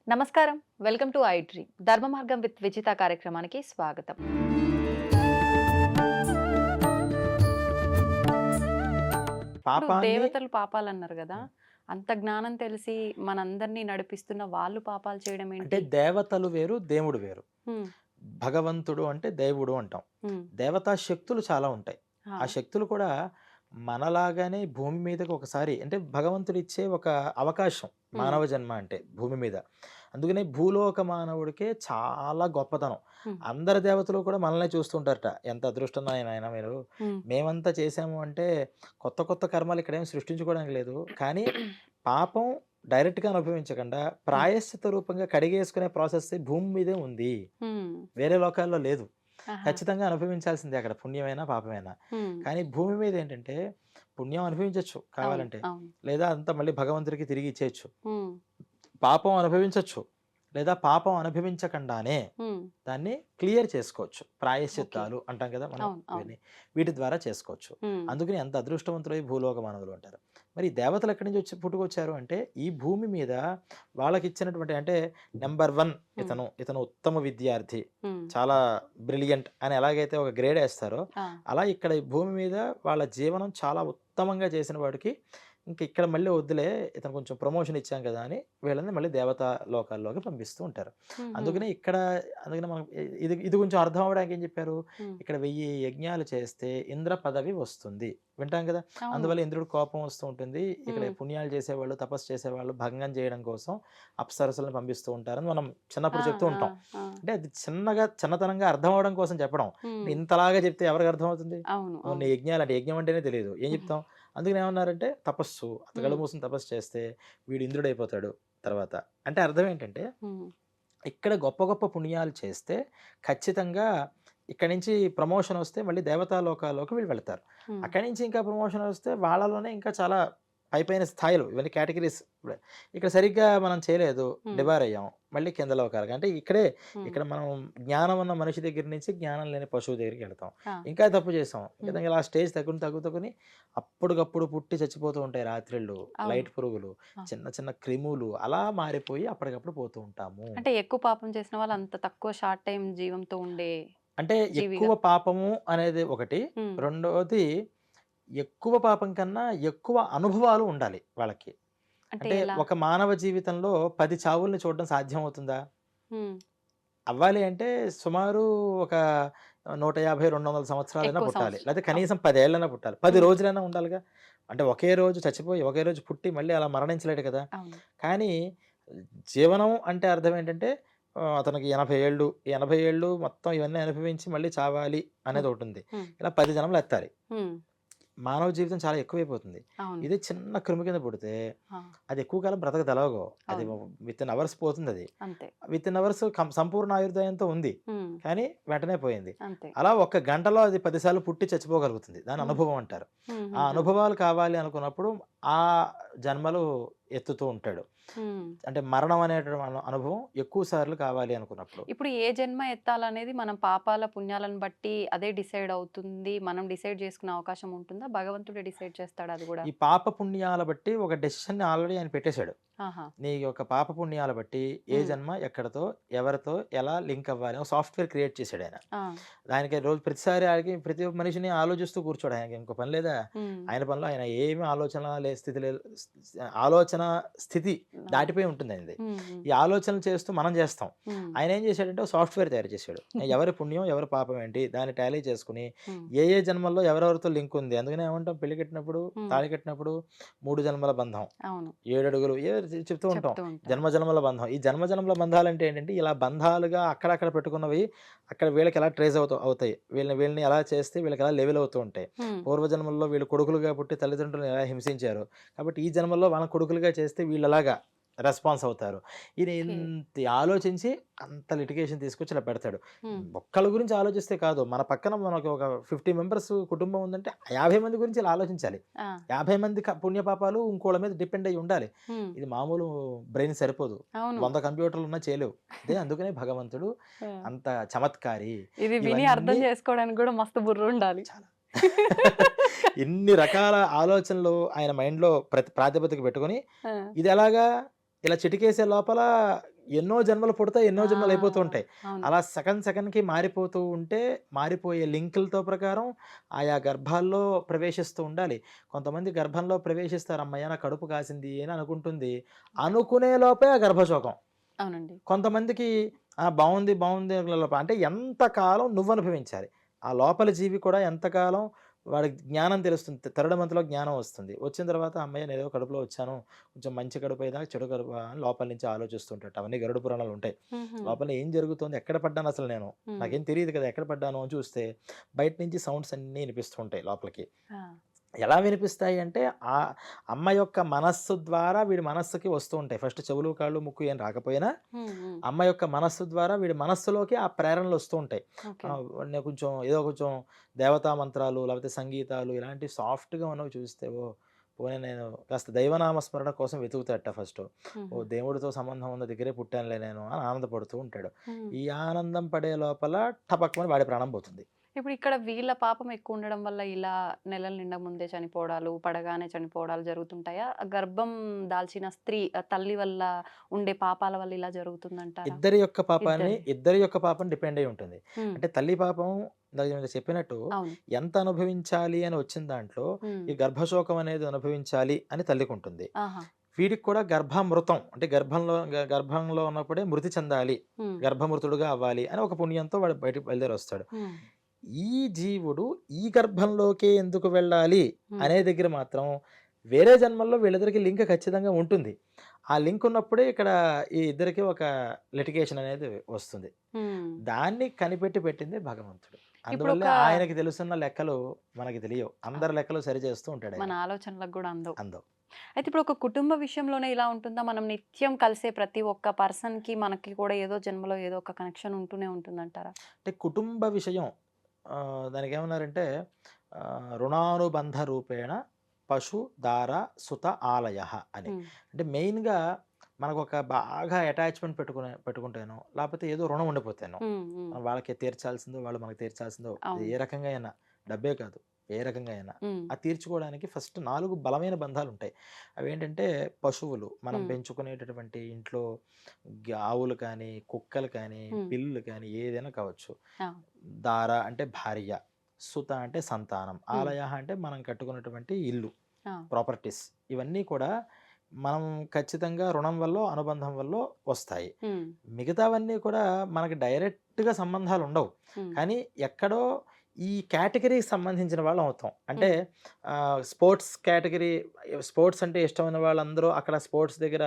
నమస్కారం. Welcome to I dream. ధర్మ మార్గం విత్ విజిత కార్యక్రమానికి స్వాగతం. ఇప్పుడు పాపాన్ని దేవతలు పాపాలన్నారు గదా! అంత జ్ఞానం తెలిసి మనందరిని నడిపిస్తున్న వాళ్ళు పాపాలు చేయడం అంటే ఏంటి? దేవతలు వేరు, దేవుడు వేరు. హ్మ్. భగవంతుడు అంటే దేవుడు అంటాం. హ్మ్. దేవతా శక్తులు చాలా ఉంటాయి. ఆ! ఆ శక్తులు కూడా మనలాగానే భూమి మీదకి ఒకసారి అంటే భగవంతుడిచ్చే ఒక అవకాశం హ్మ్. మానవ జన్మ అంటే భూమి మీద. అందుకనే భూలోక మానవుడికే చాలా గొప్పతనం. హ్మ్. అందరి దేవతలు కూడా మనల్నే చూస్తుంటారట. ఎంత అదృష్టం నాయనా మీరు. హ్మ్. మేమంతా చేసాము అంటే కొత్త కొత్త కర్మలు ఇక్కడేమి సృష్టించుకోవడానికి లేదు. కానీ పాపం డైరెక్ట్‌గా అనుభవించకుండా హ్మ్. ప్రాయశ్చిత్త రూపంగా కడిగేసుకునే ప్రాసెస్ భూమి మీదే ఉంది. హ్మ్. వేరే లోకాల్లో లేదు. ఆహా! ఖచ్చితంగా అనుభవించాల్సిందే అక్కడ పుణ్యమైనా, పాపమైనా. హ్మ్. కానీ భూమి మీద ఏంటంటే పుణ్యం అనుభవించొచ్చు అవును. కావాలంటే. అవును. లేదా అంతా మళ్ళీ భగవంతుడికి తిరిగి ఇచ్చేయొచ్చు. హ్మ్. పాపం అనుభవించొచ్చు. లేదా పాపం అనుభవించకుండానే హ్మ్. దాన్ని క్లియర్ చేసుకోవచ్చు. ఓకే. ప్రాయశ్చిత్తాలు అంటాం కదా! మనం అవును. అవును. ఇవన్నీ. వీటి ద్వారా చేసుకోవచ్చు. హ్మ్. అందుకని ఎంత అదృష్టవంతులై భూలోక మానవులు అంటారు. మరి ఈ దేవతలు ఎక్కడి నుంచి వచ్చి పుట్టుకొచ్చారు అంటే ఈ భూమి మీద వాళ్ళకిచ్చినటువంటి అంటే నంబర్ 1 హ్మ్. ఇతను ఉత్తమ విద్యార్థి. హ్మ్. చాలా బ్రిలియంట్ అని ఎలాగైతే ఒక గ్రేడ్ ఏస్తారో, ఆ! అలా ఇక్కడ ఈ భూమి మీద వాళ్ళ జీవనం చాలా ఉత్తమంగా చేసిన వాడికి ఇంక ఇక్కడ మళ్ళీ వద్దులే ఇతను కొంచెం ప్రమోషన్ ఇచ్చాం కదా అని వీళ్ళని మళ్ళీ దేవతా లోకాల్లోకి పంపిస్తూ ఉంటారు. హుహు. అందుకనే ఇక్కడ అందుకనే మనం ఇది ఇది కొంచెం అర్థం అవ్వడానికి ఏం చెప్పారు? హ్మ్. ఇక్కడ 1000 యజ్ఞాలు చేస్తే ఇంద్ర పదవి వస్తుంది. వింటాం కదా! అవును. అందువల్ల ఇంద్రుడికి కోపం వస్తూ ఉంటుంది. ఇక్కడ హ్మ్. పుణ్యాలు చేసేవాళ్ళు, తపస్సు చేసేవాళ్ళు భంగం చేయడం కోసం అప్సరసలను పంపిస్తూ ఉంటారని మనం ఆ! చిన్నప్పుడు చెప్తూ ఆ! ఉంటాం. ఆ! అంటే అది చిన్నతనంగా అర్థం అవ్వడం కోసం చెప్పడం. హ్మ్. ఇంతలాగా చెప్తే ఎవరికి అర్థమవుతుంది? అవును. ఓన్లీ అవును. యజ్ఞాలు అంటే యజ్ఞం అంటేనే తెలీదు. ఏం చెప్తాం? అందుకని ఏమన్నారంటే తపస్సు. హ్మ్. కళ్ళు మూసుకొని తపస్సు చేస్తే వీడు ఇంద్రుడైపోతాడు తర్వాత. అంటే అర్థం ఏంటంటే హ్మ్. ఇక్కడ గొప్ప గొప్ప పుణ్యాలు చేస్తే ఖచ్చితంగా ఇక్కడి నుంచి ప్రమోషన్ వస్తే మళ్ళీ దేవతా లోకాల్లోకి వీళ్ళు వెళ్తారు. హ్మ్. అక్కడి నుంచి ఇంకా ప్రమోషన్ వస్తే వాళ్ళలోనే ఇంకా చాలా పైపైన స్థాయిలు ఇవన్నీ కేటగిరీస్ ఇప్పుడు ఇక్కడ సరిగ్గా మనం చేయలేదు. హ్మ్. డిబార్ అయ్యాం. మళ్ళీ కింద లోకాలకి. అంటే హ్మ్. ఇక్కడ మనం జ్ఞానం ఉన్న మనిషి దగ్గర నుంచి జ్ఞానం లేని పశువు దగ్గరికి వెళ్తాం. ఆ! ఇంకా తప్పు చేసాం. హ్మ్. ఇలా స్టేజ్ తగ్గుకొని అప్పటికప్పుడు పుట్టి చచ్చిపోతూ ఉంటాయి రాత్రిళ్ళు. అవును. లైట్ పురుగులు, ఆ! చిన్న చిన్న క్రిములు అలా మారిపోయి అప్పటికప్పుడు పోతూ ఉంటాము. అంటే ఎక్కువ పాపం చేసిన వాళ్ళు అంత తక్కువ షార్ట్ టైమ్ జీవంతో ఉండే అంటే ఎక్కువ జీవిగా. పాపము అనేది ఒకటి. హ్మ్. రెండోది ఎక్కువ పాపం కన్నా ఎక్కువ అనుభవాలు ఉండాలి వాళ్ళకి. అంటే అంటే ఎలా? ఒక మానవ జీవితంలో 10 చావుల్ని చూడడం సాధ్యమవుతుందా? హ్మ్. అవ్వాలి అంటే సుమారు ఒక 150, 200 సంవత్సరాలైనా ఎక్కువ పుట్టాలి. సంవత్సరాలు. లేతే అవును. కనీసం 10 ఏళ్ళైనా పుట్టాలి. 10 హ్మ్. రోజులైనా ఉండాలిగా. అంటే ఒకే రోజు చచ్చిపోయి, ఒకే రోజు పుట్టి మళ్ళీ అలా మరణించలేడు కదా! అవును. కానీ జీవనం అంటే అర్థం ఏంటంటే అతనికి 80 ఏళ్ళు. ఈ 80 ఏళ్ళు మొత్తం ఇవన్నీ అనుభవించి మళ్ళీ చావాలి హ్మ్. అనేదోటుంది. హ్మ్. ఇలా 10 జన్మలు ఎత్తాలి. హ్మ్. మానవ జీవితం చాలా ఎక్కువైపోతుంది. అవును. ఇదే చిన్న క్రిమి కింద పుడితే ఆ! అది ఎక్కువ కాలం బ్రతకదెలాగో. అది అవును. వితిన్ అవర్స్ పోతుందది. అంతే. వితిన్ అవర్స్ సంపూర్ణ ఆయుర్దాయంతో ఉంది. హ్మ్. కానీ వెంటనే పోయింది. అంతే. అలా ఒక్క గంటలో అది 10 సార్లు పుట్టి చచ్చిపోగలుగుతుంది. దాన్ని హ్మ్. అనుభవం అంటారు. ఆ హుహుహు. అనుభవాలు కావాలి అనుకున్నప్పుడు ఆ జన్మలు ఎత్తుతూ ఉంటాడు. హ్మ్. అంటే మరణం అనేటువంటి అనుభవం ఎక్కువ సార్లు కావాలి అనుకున్నప్పుడు. ఇప్పుడు ఏ జన్మ ఎత్తాలనేది మనం పాపాల, పుణ్యాలను బట్టి అదే డిసైడ్ అవుతుంది. మనం డిసైడ్ చేసుకునే అవకాశం ఉంటుందా? భగవంతుడే డిసైడ్ చేస్తాడా అది గూడా? ఈ పాప పుణ్యాల బట్టి ఒక డెసిషన్‌ని ఆల్రెడీ ఆయన పెట్టేసాడు. ఆహా! నీ యొక్క పాప పుణ్యాల బట్టి ఏ హ్మ్. జన్మ ఎక్కడితో, ఎవరితో ఎలా లింక్ అవ్వాలి ఒక సాఫ్ట్‌వేర్ క్రియేట్ చేసాడాయన. ఆ! దానికి రోజు ప్రతిసారి ఆడికి ప్రతి ఒక్క మనిషిని ఆలోచిస్తూ కూర్చోడు. ఆయనకి ఇంకో పని లేదా? హ్మ్. ఆయన పనిలో ఆయన ఏమి ఆలోచన లే స్థితి లేదు. ఆలోచన స్థితి అవును. దాటిపోయి ఉంటుంది ఆయనది. హ్మ్. హ్మ్. ఈ ఆలోచనలు చేస్తూ మనం చేస్తాం. హ్మ్. ఆయన ఏం చేశాడంటే ఒక సాఫ్ట్‌వేర్ తయారు చేసాడు. ఎవరి పుణ్యం, ఎవరి పాపం ఏంటి దాన్ని టాలీ చేసుకొని హ్మ్. ఏ జన్మల్లో ఎవరెవరితో లింక్ ఉంది. అందుకనే ఏమంటాం పెళ్లి కట్టినప్పుడు, హ్మ్. తాళి కట్టినప్పుడు 3 జన్మల బంధం. అవును. 7 అడుగులు చెప్తూ ఉంటాం. చెప్తూ ఉంటారు. జన్మ జన్మల బంధం. ఈ జన్మ జన్మల బంధాలంటే ఏంటంటే, ఇలా బంధాలుగా అక్కడక్కడ పెట్టుకున్నవి అక్కడ వీళ్ళకి ఎలా ట్రేస్ అవుతాయి. వీళ్ళని ఎలా చేస్తే వీళ్ళకి ఎలా లెవెల్ అవుతూ ఉంటాయి. హ్మ్. పూర్వజన్మల్లో వీళ్ళు కొడుకులుగా పుట్టి తల్లిదండ్రులను ఎలా హింసించారు. కాబట్టి ఈ జన్మల్లో వాళ్ళని కొడుకులుగా చేస్తే వీళ్ళలాగా రెస్పాన్స్ అవుతారు. ఈయన ఓకే. ఇంత ఆలోచించి అంత లిటిగేషన్ తీసుకొచ్చి ఇలా పెడతాడు. హ్మ్. ఒక్కళ్ళ గురించి ఆలోచిస్తే కాదు. మన పక్కన మనకు ఒక 50 మెంబర్స్ కుటుంబం ఉందంటే 50 మంది గురించి ఇలా ఆలోచించాలి. ఆ! 50 మంది పుణ్యపాపాలు ఇంకోళ్ళ మీద డిపెండ్ అయ్యి ఉండాలి. హ్మ్. ఇది మామూలు బ్రెయిన్ సరిపోదు. అవును. 100 కంప్యూటర్లున్నా చేయలేవు. అందుకనే భగవంతుడు ఆ! అంత చమత్కారి. ఇది విని అర్థం ఇవన్నీ చేసుకోవడానికి గూడా మస్తు బుర్రుండాలి. చాలా. ఇన్ని రకాల ఆలోచనలు ఆయన మైండ్‌లో ప్రాతిపదిక పెట్టుకొని, ఆ! ఇది ఎలాగా ఇలా చిటికేసే లోపల ఎన్నో జన్మలు పుడతాయి, ఎన్నో జన్మలు అయిపోతూ ఆ! ఉంటాయి. అవును. అలా సెకండ్ సెకండ్‌కి మారిపోతూ ఉంటే, మారిపోయే లింకులతో ప్రకారం ఆయా గర్భాల్లో ప్రవేశిస్తూ ఉండాలి. కొంతమంది గర్భంలో ప్రవేశిస్తారు. హమ్మయ్య! నా కడుపు కాసింది అని అనుకుంటుంది. అనుకునే లోపే ఆ గర్భశోకం. అవునండి. కొంతమందికి బావుంది, బావుంది అంటే ఎంతకాలం నువ్వనుభవించాలి. ఆ లోపలి జీవి కూడా ఎంతకాలం వాడికి జ్ఞానం తెలుస్తుంది. థర్డ్ మంత్‌లో జ్ఞానం వస్తుంది. వచ్చిన తర్వాత హమ్మయ్య! నేనేదో కడుపులో వచ్చాను. కొంచెం మంచి కడుపేదా, చెడు కడుపా అని లోపల నుంచి ఆలోచిస్తుంటాడు. అవన్నీ గరుడ పురాణాలు ఉంటాయి. హుహు. లోపల ఏం జరుగుతుంది? ఎక్కడ పడ్డాను అసలు నేను? హ్మ్. నాకేం తెలీదు కదా! ఎక్కడ పడ్డాను అని చూస్తే బయట నుంచి సౌండ్స్ అన్నీ వినిపిస్తూ ఉంటాయి లోపలికి. ఆ! ఎలా వినిపిస్తాయి అంటే, ఆ అమ్మ యొక్క మనస్సు ద్వారా వీడి మనస్సుకి వస్తూ ఉంటాయి. ఫస్ట్ చెవులు, కాళ్ళు, ముక్కు ఏం రాకపోయినా, హ్మ్. హ్మ్. అమ్మ యొక్క మనస్సు ద్వారా వీడి మనస్సులోకి ఆ ప్రేరణలు వస్తూ ఉంటాయి. ఓకే. నేను కొంచెం ఏదో కొంచెం దేవతా మంత్రాలు, లేకపోతే సంగీతాలు ఇలాంటి సాఫ్ట్‌గా ఉన్నవి చూస్తే, ఓహ్! పోనీ నేను కాస్త దైవనామ స్మరణ కోసం వెతుకుతాడట ఫస్టు. హుహు. ఓహ్! దేవుడితో సంబంధం ఉన్న దగ్గరే పుట్టానులే నేను అని ఆనందపడుతూ ఉంటాడు. హ్మ్. ఈ ఆనందం పడే లోపల టపక్కుమని వాడి ప్రాణం పోతుంది. ఇప్పుడు ఇక్కడ వీళ్ళ పాపం ఎక్కువ ఉండడం వల్ల ఇలా నెలల నిండా ముందే చనిపోవడాలు, పడగానే చనిపోవడాలు జరుగుతుంటాయా? గర్భం దాల్చిన స్త్రీ తల్లి వల్ల ఉండే పాపాల వల్ల ఇలా జరుగుతుందంటారా? ఇద్దరి. ఇద్దరి యొక్క పాపం డిపెండ్ అయ్యి ఉంటుంది. హ్మ్. అంటే తల్లి పాపం ఇందాక నేను చెప్పినట్టు అవును. ఎంత అనుభవించాలి అని వచ్చిన దాంట్లో హ్మ్. ఈ గర్భశోకం అనేది అనుభవించాలి అని తల్లికుంటుంది. ఆహా! వీడికి కూడా గర్భామృతం అంటే గర్భంలో ఉన్నప్పుడే మృతి చెందాలి. హ్మ్. గర్భమృతుడుగా అవ్వాలి అని ఒక పుణ్యంతో వాడు బయటికి బయలుదేరొస్తాడు. హ్మ్. ఈ జీవుడు ఈ గర్భంలోకే ఎందుకు వెళ్ళాలి హ్మ్. అనే దగ్గర మాత్రం వేరే జన్మల్లో వీళ్ళిద్దరికి లింక్ ఖచ్చితంగా ఉంటుంది. ఆ లింక్ ఉన్నప్పుడే ఇక్కడ ఈ ఇద్దరికి ఒక లిటిగేషన్ అనేది వస్తుంది. హ్మ్. దాన్ని కనిపెట్టి పెట్టిందే భగవంతుడు. అందువల్లే ఇప్పుడొక ఆయనకి తెలుసున్న లెక్కలు మనకి తెలియవు. ఆ! అందరి లెక్కలు సరిచేస్తూ ఉంటాడాయన. మన ఆలోచనలకు గూడా అందవు. అందం. అయితే ఇప్పుడు ఒక కుటుంబ విషయంలోనే ఇలా ఉంటుందా? మనం నిత్యం కలిసే ప్రతి ఒక్క పర్సన్‌కి మనకి కూడా ఏదో జన్మలో ఏదో ఒక కనెక్షన్ ఉంటూనే ఉంటుందంటారా? అంటే కుటుంబ విషయం దానికేమన్నారంటే రుణానుబంధ రూపేణ పశు, దార, సుత, ఆలయః అని. హ్మ్. అంటే మెయిన్‌గా మనకొక బాగా అటాచ్‌మెంట్ పెట్టుకుంటేనో, లేపోతే ఏదో రుణం ఉండిపోతేనో, హ్మ్. హ్మ్. మనం వాళ్ళకి తీర్చాల్సిందో, వాళ్ళు మనకు తీర్చాల్సిందో అది అవును. ఏ రకంగా అయినా, డబ్బే కాదు, ఏ రకంగా అయినా. హ్మ్. అది తీర్చుకోవడానికి ఫస్ట్ 4 బలమైన బంధాలుంటాయి. అవేంటంటే పశువులు, మనం హ్మ్. పెంచుకునేటటువంటి ఇంట్లో ఆవులు కానీ, కుక్కలు కానీ, హ్మ్. పిల్లులు కానీ ఏదైనా కావచ్చు. ఆ! దార అంటే భార్య, సుత అంటే సంతానం, హ్మ్. ఆలయ అంటే మనం కట్టుకున్నటువంటి ఇల్లు, ఆ! ప్రాపర్టీస్ ఇవన్నీ కూడా మనం ఖచ్చితంగా రుణం వల్లో, అనుబంధం వల్లో వస్తాయి. హ్మ్. మిగతావన్నీ కూడా మనకి డైరెక్ట్‌గా సంబంధాలుండవు. హ్మ్. కానీ ఎక్కడో ఈ కేటగరీకి సంబంధించిన వాళ్ళం అవుతాం. అంటే హ్మ్. స్పోర్ట్స్ కేటగరీ స్పోర్ట్స్ అంటే ఇష్టమైన వాళ్ళందరూ అక్కడ స్పోర్ట్స్ దగ్గర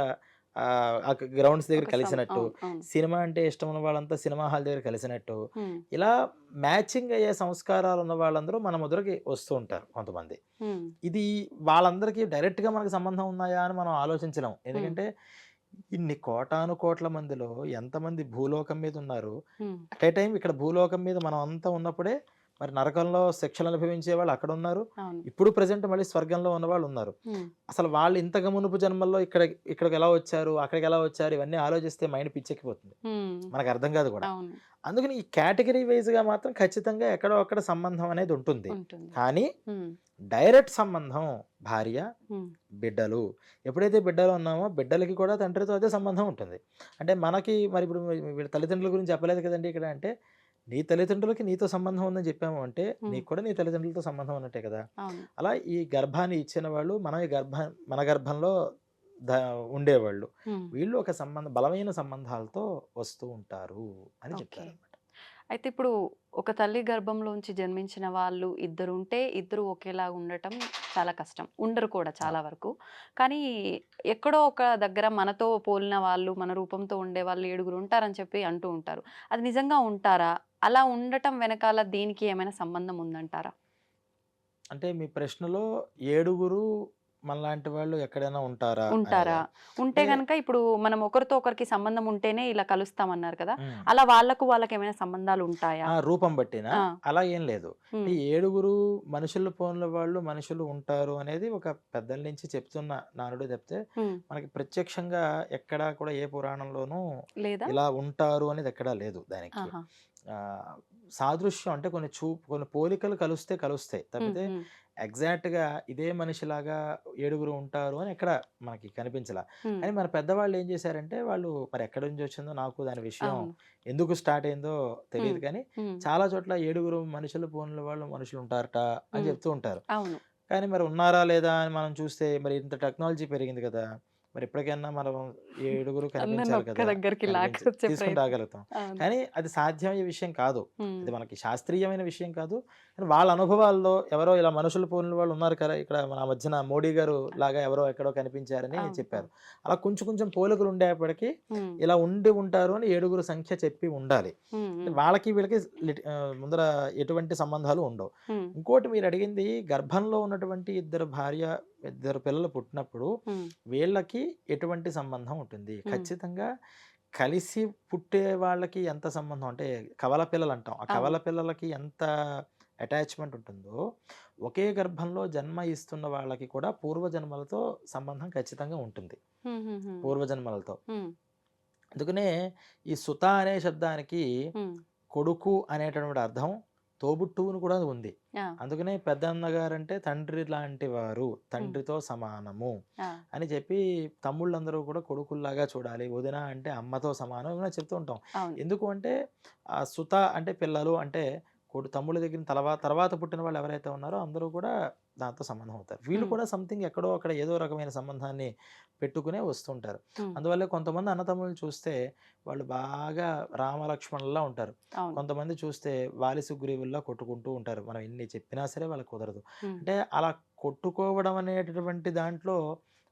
గ్రౌండ్స్ దగ్గర ఒక కలిసినట్టు, అవును. అవును. సినిమా అంటే ఇష్టమున్న వాళ్ళంతా సినిమా హాల్ దగ్గర కలిసినట్టు, హ్మ్. ఇలా మ్యాచింగ్ అయ్యే సంస్కారాలున్న వాళ్ళందరూ మన ముదరకి వస్తూ ఉంటారు కొంతమంది. హ్మ్. ఇది వాళ్ళందరికీ డైరెక్ట్‌గా మనకు సంబంధం ఉన్నాయా అని మనం ఆలోచించలేం. హ్మ్. ఎందుకంటే ఇన్ని కోటాను కోట్ల మందిలో ఎంతమంది భూలోకం మీద ఉన్నారు. హ్మ్. అట్ ఏ టైమ్ ఇక్కడ భూలోకం మీద మనం అంతా ఉన్నప్పుడే మరి నరకంలో శిక్షలు అనుభవించే వాళ్ళు అక్కడున్నారు. అవును. ఇప్పుడు ప్రెజెంట్ మళ్ళీ స్వర్గంలో ఉన్నవాళ్ళు ఉన్నారు. హ్మ్. అసలు వాళ్ళు ఇంతకు మునుపు జన్మల్లో ఇక్కడికెలా వచ్చారు? అక్కడికెలా వచ్చారు? ఇవన్నీ ఆలోచిస్తే మైండ్ పిచ్చెక్కిపోతుంది. హ్మ్. మనకర్థం కాదు కూడా. అవును. అందుకని ఈ కేటగరీ వైస్‌గా మాత్రం ఖచ్చితంగా ఎక్కడో అక్కడ సంబంధం అనేది ఉంటుంది. ఉంటుంది. కానీ హ్మ్. డైరెక్ట్ సంబంధం భార్య, హ్మ్. బిడ్డలు. ఎప్పుడైతే బిడ్డలు ఉన్నామో బిడ్డలకి కూడా తండ్రితో అదే సంబంధం ఉంటుంది. అంటే మనకి మరి ఇప్పుడు వీళ్ళ తల్లిదండ్రుల గురించి చెప్పలేదు కదండీ ఇక్కడ. అంటే నీ తల్లిదండ్రులకి నీతో సంబంధం ఉందని చెప్పాము అంటే హ్మ్. నీకు కూడా నీ తల్లిదండ్రులతో సంబంధం ఉన్నట్టే కదా! అవును. అలా ఈ గర్భాన్ని ఇచ్చిన వాళ్ళు మనం మన గర్భంలో ద ఉండేవాళ్ళు. హ్మ్. వీళ్ళు ఒక బలమైన సంబంధాలతో వస్తూ ఉంటారు అని ఓకే. చెప్పారనమాట. అయితే ఇప్పుడు ఒక తల్లి గర్భంలోంచి జన్మించిన వాళ్ళు ఇద్దరుంటే, ఇద్దరు ఒకేలాగా ఉండటం చాలా కష్టం. ఉండరు కూడా చాలా వరకు. కానీ ఎక్కడో ఒక దగ్గర మనతో పోలిన వాళ్ళు, మన రూపంతో ఉండేవాళ్ళు ఏడుగురు ఉంటారని చెప్పి అంటూ ఉంటారు. అది నిజంగా ఉంటారా? అలా ఉండటం వెనకాల దీనికి ఏమైనా సంబంధం ఉందంటారా? అంటే మీ ప్రశ్నలో ఏడుగురు మనలాంటి వాళ్ళు ఎక్కడైనా ఉంటారా ఉంటారా? అనేదా? ఉంటే అంటే గనక ఇప్పుడు మనం ఒకరితో ఒకరికి సంబంధం ఉంటేనే ఇలా కలుస్తామన్నారు కదా! హ్మ్. అలా వాళ్ళకేమైనా సంబంధాలుంటాయా? రూపం బట్టినా? ఆ! అలా ఏం లేదు. హ్మ్. ఈ ఏడుగురు మనుషులు పోలిన వాళ్ళు మనుషులు ఉంటారు అనేది ఒక పెద్దల నుంచి చెప్తున్న నానుడి తప్పితే, హ్మ్. మనకి ప్రత్యక్షంగా ఎక్కడా కూడా ఏ పురాణంలోనూ లేదా? ఇలా ఉంటారు అనేది ఎక్కడా లేదు దానికి. ఆహా! ఆహ్, సాదృశ్యం అంటే కొన్ని పోలికలు కలుస్తాయి హ్మ్. తప్పితే హ్మ్. ఎగ్జాక్ట్‌గా ఇదే మనిషిలాగా ఏడుగురు ఉంటారు అని ఎక్కడ మనకి కనిపించలా. హ్మ్. కానీ మన పెద్దవాళ్ళు ఏం చేశారంటే, వాళ్ళు మరి ఎక్కడి నుంచి వచ్చిందో నాకు దాని విషయం అవును. ఎందుకు స్టార్ట్ అయిందో హ్మ్. తెలీదు కానీ, హ్మ్. చాలా చోట్ల ఏడుగురు మనుషులు పోలిన వాళ్ళు మనుషులుంటారట అని హ్మ్. చెప్తూ ఉంటారు. అవును. కానీ మరి ఉన్నారా లేదా అని మనం చూస్తే మరి ఇంత టెక్నాలజీ పెరిగింది కదా! మరి ఇప్పటికైనా మనం ఏడుగురు అందరిని కనిపించాలి ఒక్క కదా! దగ్గరికి లాక్కొచ్చే తీసుకొని ప్రయత్నం. రాగలుగుతాం. అవును. కానీ అది సాధ్యమయ్యే విషయం కాదు. హ్మ్. అది మనకి శాస్త్రీయమైన విషయం కాదు. కానీ వాళ్ళ అనుభవాల్లో ఎవరో ఇలా మనుషులు పోలిన వాళ్ళు ఉన్నారు కదా! ఇక్కడ మన మధ్యన మోడీ గారు లాగా ఎవరో ఎక్కడో కనిపించారని అవును. చెప్పారు. అవును. అలా కొంచెం కొంచెం పోలికలు ఉండేప్పటికి హ్మ్. ఇలా ఉండి ఉంటారు అని ఏడుగురు సంఖ్య చెప్పి ఉండాలి. హ్మ్. అంటే హ్మ్. వాళ్ళకి వీళ్ళకి ముందర ఎటువంటి సంబంధాలు ఉండవు. హ్మ్. ఇంకోటి మీరడిగింది గర్భంలో ఉన్నటువంటి ఇద్దరు పిల్లలు పుట్టినప్పుడు హ్మ్. వీళ్ళకి ఎటువంటి సంబంధం ఉంటుంది? హ్మ్. ఖచ్చితంగా కలిసి పుట్టే వాళ్ళకి ఎంత సంబంధం అంటే కవల పిల్లలంటాం. ఆ అవును. కవల పిల్లలకి ఎంత అటాచ్‌మెంట్ ఉంటుందో, ఒకే గర్భంలో జన్మ ఇస్తున్న వాళ్ళకి కూడా పూర్వజన్మలతో సంబంధం ఖచ్చితంగా ఉంటుంది. హుహుహు. పూర్వజన్మలతో. హ్మ్. అందుకనే ఈ సుత అనే శబ్దానికి హ్మ్. కొడుకు అనేటటువంటి అర్థం తోబుట్టువును కూడా ఉంది. ఆ! అందుకనే పెద్దన్నగారంటే తండ్రి లాంటి వారు, హ్మ్. తండ్రితో సమానము ఆ! అని చెప్పి తమ్ముళ్ళందరూ కూడా కొడుకుల్లాగా చూడాలి. వదిన అంటే అమ్మతో సమానం ఇలా చెప్తూ ఉంటాం. అవును. ఎందుకు అంటే సుత అంటే పిల్లలు అంటే తమ్ముళ్ళ దగ్గర తర్వాత పుట్టిన వాళ్ళు ఎవరైతే ఉన్నారో అందరూ కూడా దాంతో సంబంధం అవుతారు. వీళ్ళు హ్మ్. కూడా సంథింగ్ ఎక్కడో అక్కడ ఏదో రకమైన సంబంధాన్ని పెట్టుకునే వస్తుంటారు. హ్మ్. అందువల్లే కొంతమంది అన్నదమ్ములను చూస్తే వాళ్ళు బాగా రామలక్ష్మణుల్లా ఉంటారు. అవును. కొంతమంది చూస్తే వాలి సుగ్రీవుల్లా కొట్టుకుంటూ ఉంటారు. మనం ఎన్ని చెప్పినా సరే వాళ్ళకి కుదరదు. హ్మ్. అంటే అలా కొట్టుకోవడం అనేటటువంటి దాంట్లో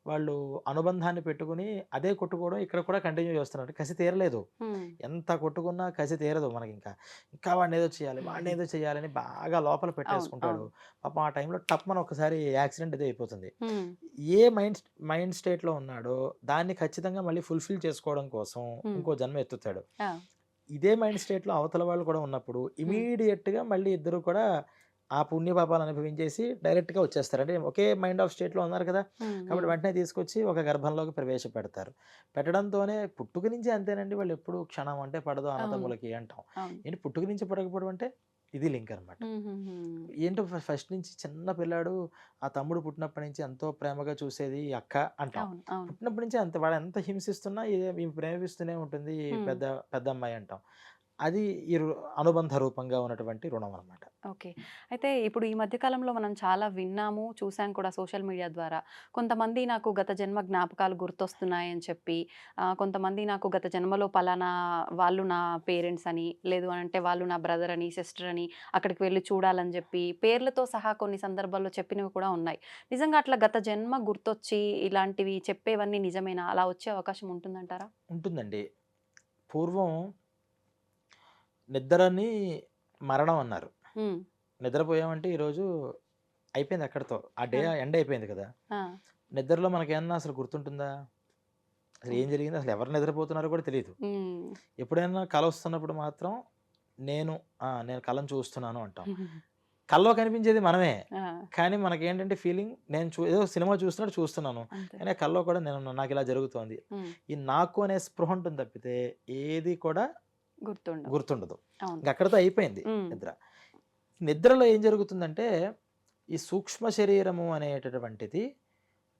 వాళ్ళు అనుబంధాన్ని పెట్టుకొని అదే కొట్టుకోవడం ఇక్కడ కూడా కంటిన్యూ చేస్తున్నారు. కసి తీరలేదు. హ్మ్. ఎంత కొట్టుకున్నా కసి తీరదు మనకింకా. ఇంకా వాడినేదో చేయాలి, వాడినేదో చేయాలని బాగా లోపల అవును. పెట్టేసుకుంటాడు. అవును. పాపం ఆ టైంలో టప్‌మని ఒకసారి యాక్సిడెంట్ అది అయిపోతుంది. హ్మ్. ఏ మైండ్ స్టేట్‌లో ఉన్నాడో దాన్ని ఖచ్చితంగా మళ్ళీ ఫుల్‌ఫిల్ చేసుకోవడం కోసం హ్మ్. ఇంకో జన్మ ఎత్తుతాడు. ఆ! ఇదే మైండ్ స్టేట్‌లో అవతల వాళ్ళు కూడా ఉన్నప్పుడు హ్మ్. ఇమ్మీడియేట్‌గా మళ్ళీ ఇద్దరు కూడా ఆ పుణ్యపాపాలు అనుభవించేసి డైరెక్ట్‌గా వచ్చేస్తారు. అంటే ఒకే మైండ్ ఆఫ్ స్టేట్‌లో ఉన్నారు కదా! హ్మ్. కాబట్టి హ్మ్. వెంటనే తీసుకొచ్చి ఒక గర్భంలోకి ప్రవేశపెడతారు. పెట్టడంతోనే పుట్టుక నుంచి అంతేనండి వాళ్ళెప్పుడు క్షణం అంటే పడదు అవును. అన్నదమ్ములకి అంటాం. అవును. ఏంటి పుట్టుక నుంచి పుట్టకపోవడం అంటే ఇది లింక్ అనమాట. హుహుహు. ఏంటో ఫస్ట్ నుంచి చిన్న పిల్లాడు ఆ తమ్ముడు పుట్టినప్పటి నుంచి ఎంతో ప్రేమగా చూసేది ఈ అక్క అంటాం. అవును. అవును. పుట్టినప్పటి నుంచి అంత వాడెంత హింసిస్తున్నా ఈమె ప్రేమిస్తూనే ఉంటుంది ఈ హ్మ్. పెద్దమ్మాయి అంటాం. అది ఈ అనుబంధ రూపంగా ఉన్నటువంటి రుణం అనమాట. ఓకే. అయితే ఇప్పుడు ఈ మధ్య కాలంలో మనం చాలా విన్నాము, చూసాం కూడా సోషల్ మీడియా ద్వారా. కొంతమంది నాకు గత జన్మ జ్ఞాపకాలు గుర్తొస్తున్నాయని చెప్పి, కొంతమంది నాకు గత జన్మలో పలానా వాళ్ళు నా పేరెంట్స్ అని, లేదు అనంటే వాళ్ళు నా బ్రదర్ అని, సిస్టర్ అని అక్కడికి వెళ్లి చూడాలని జెప్పి, పేర్లతో సహా కొన్ని సందర్భాల్లో చెప్పినవి కూడా ఉన్నాయి. నిజంగా అట్లా గత జన్మ గుర్తొచ్చి ఇలాంటివి చెప్పేవన్నీ నిజమేనా? అలా వచ్చే అవకాశం ఉంటుందంటారా? ఉంటుందండి. పూర్వం నిద్రని మరణం అన్నారు. హ్మ్. నిద్రపోయామంటే ఈరోజు అయిపోయింది అక్కడితో. ఆ డే ఆ! ఎండ్ అయిపోయింది కదా! ఆ! నిద్రలో మనకేమన్నా అసలు గుర్తుంటుందా? అసలు ఏం ఓకే. జరిగింది? అసలు ఎవరు నిద్రపోతున్నారో కూడా తెలీదు. హ్మ్. ఎప్పుడైనా కలొస్తున్నప్పుడు మాత్రం నేను నేను కలను చూస్తున్నాను అంటాం. కల్లో కనిపించేది మనమే. ఆ! కానీ మనకేంటంటే ఫీలింగ్ నేను ఏదో సినిమా చూస్తున్నట్టు చూస్తున్నాను. అంతే. కానీ ఆ కల్లో కూడా నేనున్నాను. నాకిలా జరుగుతోంది. హ్మ్. ఈ నాకు అనే స్పృహ ఉంటుంది తప్పితే ఏది కూడా గుర్తుండవు. గుర్తుండదు. అవును. ఇంకక్కడితో అయిపోయింది హ్మ్. నిద్ర. నిద్రలో ఏం జరుగుతుందంటే, ఈ సూక్ష్మ శరీరము అనేటటువంటిది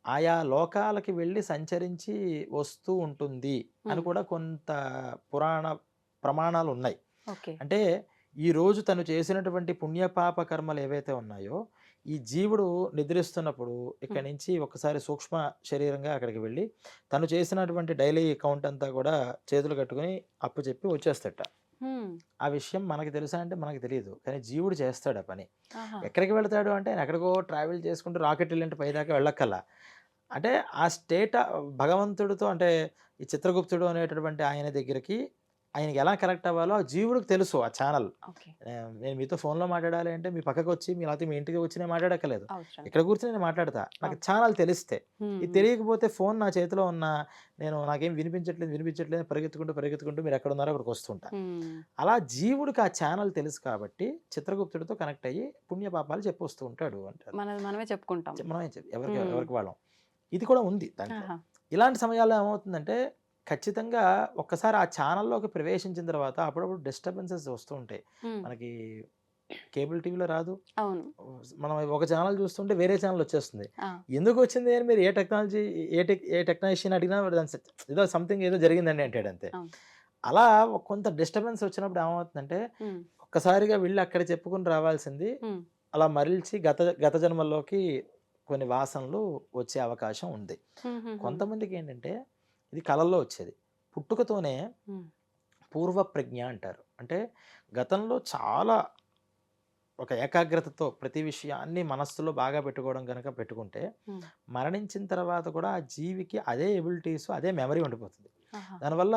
ఆయా లోకాలకి వెళ్లి సంచరించి వస్తూ ఉంటుంది అని హ్మ్. కూడా కొంత పురాణ ప్రమాణాలున్నాయి. ఓకే. అంటే ఈరోజు తను చేసినటువంటి పుణ్యపాప కర్మలు ఏవైతే ఉన్నాయో, ఈ జీవుడు నిద్రిస్తున్నప్పుడు హ్మ్. ఇక్కడి నుంచి ఒకసారి సూక్ష్మ శరీరంగా అక్కడికి వెళ్ళి, తను చేసినటువంటి డైలీ కౌంట్ అంతా కూడా చేతులు కట్టుకొని అప్పచెప్పి వచ్చేస్తట. హ్మ్. ఆ విషయం మనకు తెలుసా అంటే మనకు తెలీదు. కానీ జీవుడు చేస్తాడు ఆ పని. ఆహా! ఎక్కడికి వెళ్తాడు అంటే ఆయన ఎక్కడికో ట్రావెల్ చేసుకుంటూ రాకెట్ ఎళ్ళినట్టు పైదాకా వెళ్ళక్కర్లా. అంటే ఆ భగవంతుడితో అంటే ఈ చిత్రగుప్తుడు అనేటటువంటి ఆయన దగ్గరికి ఆయనకి ఎలా కనెక్ట్ అవ్వాలో ఆ జీవుడికి తెలుసు ఆ ఛానల్. ఓకే. నేను మీతో ఫోన్‌లో మాట్లాడాలి అంటే మీ పక్కకొచ్చి లేకపోతే మీ ఇంటికి వచ్చి నేను మాట్లాడక్కర్లేదు. అవసరం లేదు. ఇక్కడ కూర్చొని నేను మాట్లాడతా. నాకు ఓకే. ఛానల్ తెలిస్తే. హ్మ్. ఇది హ్మ్. తెలియకపోతే ఫోన్ నా చేతిలో ఉన్న నాకేం వినిపించట్లేదు అని పరిగెత్తుకుంటూ మీరెక్కడున్నారో అక్కడికొస్తుంటా. హ్మ్. అలా జీవుడికి ఆ ఛానల్ తెలుసు కాబట్టి చిత్రగుప్తుడితో కనెక్ట్ అయ్యి పుణ్యపాపాలు చెప్పొస్తూ ఉంటాడు అంటారు. మనది మనమే చెప్పుకుంటాం. మనమే ఎవరికి హ్మ్. ఎవరికి వాళ్ళం. ఇది కూడా ఉంది దాంట్లో. ఆహా! ఇలాంటి సమయాల్లో ఏమవుతుందంటే ఖచ్చితంగా ఒక్కసారి ఆ ఛానల్లోకి ప్రవేశించిన తర్వాత అప్పుడప్పుడు డిస్టర్బెన్సెస్ వస్తూ ఉంటాయి. హ్మ్. మనకి కేబుల్ టీవీలో రాదు. అవును. మనం ఒక ఛానల్ చూస్తుంటే వేరే ఛానల్ వచ్చేస్తుంది. ఆ! ఎందుకొచ్చింది అని మీరు ఏ టెక్నీషియన్ అడిగినా వాడు దాని ఏదో సంథింగ్ ఏదో జరిగిందండి అంటాడు అంతే. అవును. అలా కొంత డిస్టర్బెన్స్ వచ్చినప్పుడు ఏమవుతుందంటే, హ్మ్. ఒక్కసారిగా వెళ్లి అక్కడ చెప్పుకొని రావాల్సింది హ్మ్. అలా మరల్చి గత గత జన్మల్లోకి కొన్ని వాసనలు వచ్చే అవకాశం ఉంది. హుహుహు. కొంతమందికేంటంటే ఇది కళల్లో వచ్చేది. పుట్టుకతోనే హ్మ్. పూర్వ ప్రజ్ఞ అంటారు. అంటే గతంలో చాలా ఒక ఏకాగ్రతతో ప్రతి విషయాన్ని మనస్సులో బాగా పెట్టుకోవడం గనక పెట్టుకుంటే, హ్మ్. మరణించిన తర్వాత కూడా ఆ జీవికి అదే ఎబిలిటీస్, అదే మెమరీ ఉండిపోతుంది. ఆహాహా! దానివల్ల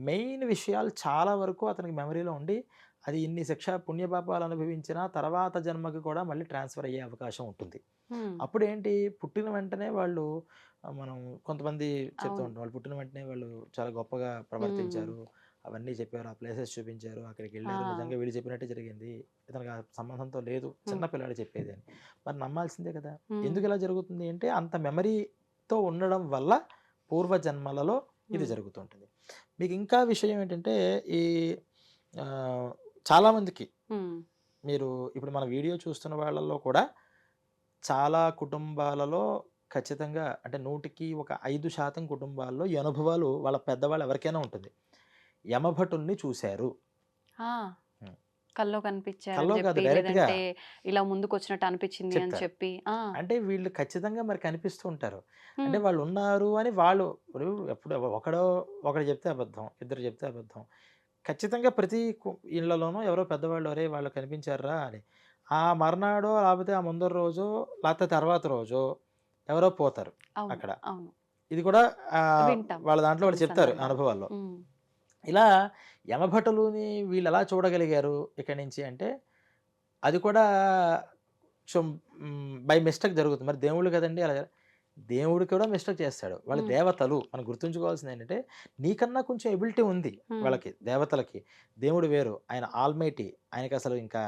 మెయిన్ విషయాలు చాలా వరకు అతనికి మెమరీలో ఉండి, అది ఇన్ని శిక్ష పుణ్యపాపాలు అనుభవించినా తర్వాత జన్మకి కూడా మళ్ళీ ట్రాన్స్‌ఫర్ అయ్యే అవకాశం ఉంటుంది. హ్మ్. అప్పుడేంటి పుట్టిన వెంటనే వాళ్ళు మనం కొంతమంది చెప్తూ అవును. ఉంటాం. వాళ్ళు పుట్టిన వెంటనే వాళ్ళు చాలా గొప్పగా హ్మ్. ప్రవర్తించారు. అవన్నీ చెప్పారు. ఆ ప్లేసెస్ చూపించారు. అక్కడికెళ్లారు. ఆ! నిజంగా వీళ్ళు చెప్పినట్టే జరిగింది. ఇతనికి ఆ సంబంధంతో లేదు. హ్మ్. చిన్న పిల్లాడు చెప్పేది అని. మరి నమ్మాల్సిందే కదా! హ్మ్. ఎందుకిలా జరుగుతుంది అంటే అంత మెమరీతో ఉండడం వల్ల పూర్వజన్మలలో ఇది హ్మ్. జరుగుతుంటుంది. మీకు ఇంకా విషయం ఏంటంటే ఈ చాలామందికి హ్మ్. మీరు ఇప్పుడు మన వీడియో చూస్తున్న వాళ్ళలో కూడా చాలా కుటుంబాలలో ఖచ్చితంగా అంటే 100కి ఒక 5% కుటుంబాల్లో ఈ అనుభవాలు వాళ్ళ పెద్దవాళ్ళు ఎవరికైనా ఉంటుంది. యమభటుల్ని చూశారు. ఆ! హ్మ్. కల్లో కనిపిచ్చారని కల్లో కాదు జెప్పి, డైరెక్ట్‌గా లేదంటే ఇలా ముందుకొచ్చినట్టు అనిపిచ్చింది అని చెప్తారు. చెప్పి. ఆ! అంటే వీళ్ళు ఖచ్చితంగా మరి కనిపిస్తూ ఉంటారు. అంటే హ్మ్. వాళ్ళున్నారు అని వాళ్ళు ఇప్పుడు ఎప్పుడు ఒకడు చెప్తే అబద్ధం. ఇద్దరు చెప్తే అబద్ధం. ఖచ్చితంగా ప్రతి ఇళ్ళలోనూ ఎవరో పెద్దవాళ్ళు "అరేయ్! వాళ్ళు కనిపించారురా" అని. ఆ మర్నాడో లేపోతే ఆ ముందర రోజో లేతే తర్వాత రోజో ఎవరో పోతారు అవును. అక్కడ. అవును. ఇది కూడా వింటాం వాళ్ళ దాంట్లో వాళ్ళు కొన్ని చెప్తారు సందర్భాల్లో. అనుభవాల్లో. హ్మ్. ఇలా యమభటులుని వీళ్ళెలా చూడగలిగారు ఇక్కడి నుంచి అంటే, అది కూడా కొంచెం బై మిస్టేక్ జరుగుతుంది. మరి దేవుళ్ళు కదండీ! అలా దేవుడు కూడా మిస్టేక్ చేస్తాడు. వాళ్ళు హ్మ్. దేవతలు. మనం గుర్తుంచుకోవాల్సిందేంటంటే, నీకన్నా కొంచెం ఎబిలిటీ ఉంది హ్మ్. వాళ్ళకి, దేవతలకి. దేవుడు వేరు. ఆయన ఆల్మైటీ. ఆయనకసలు ఇంకా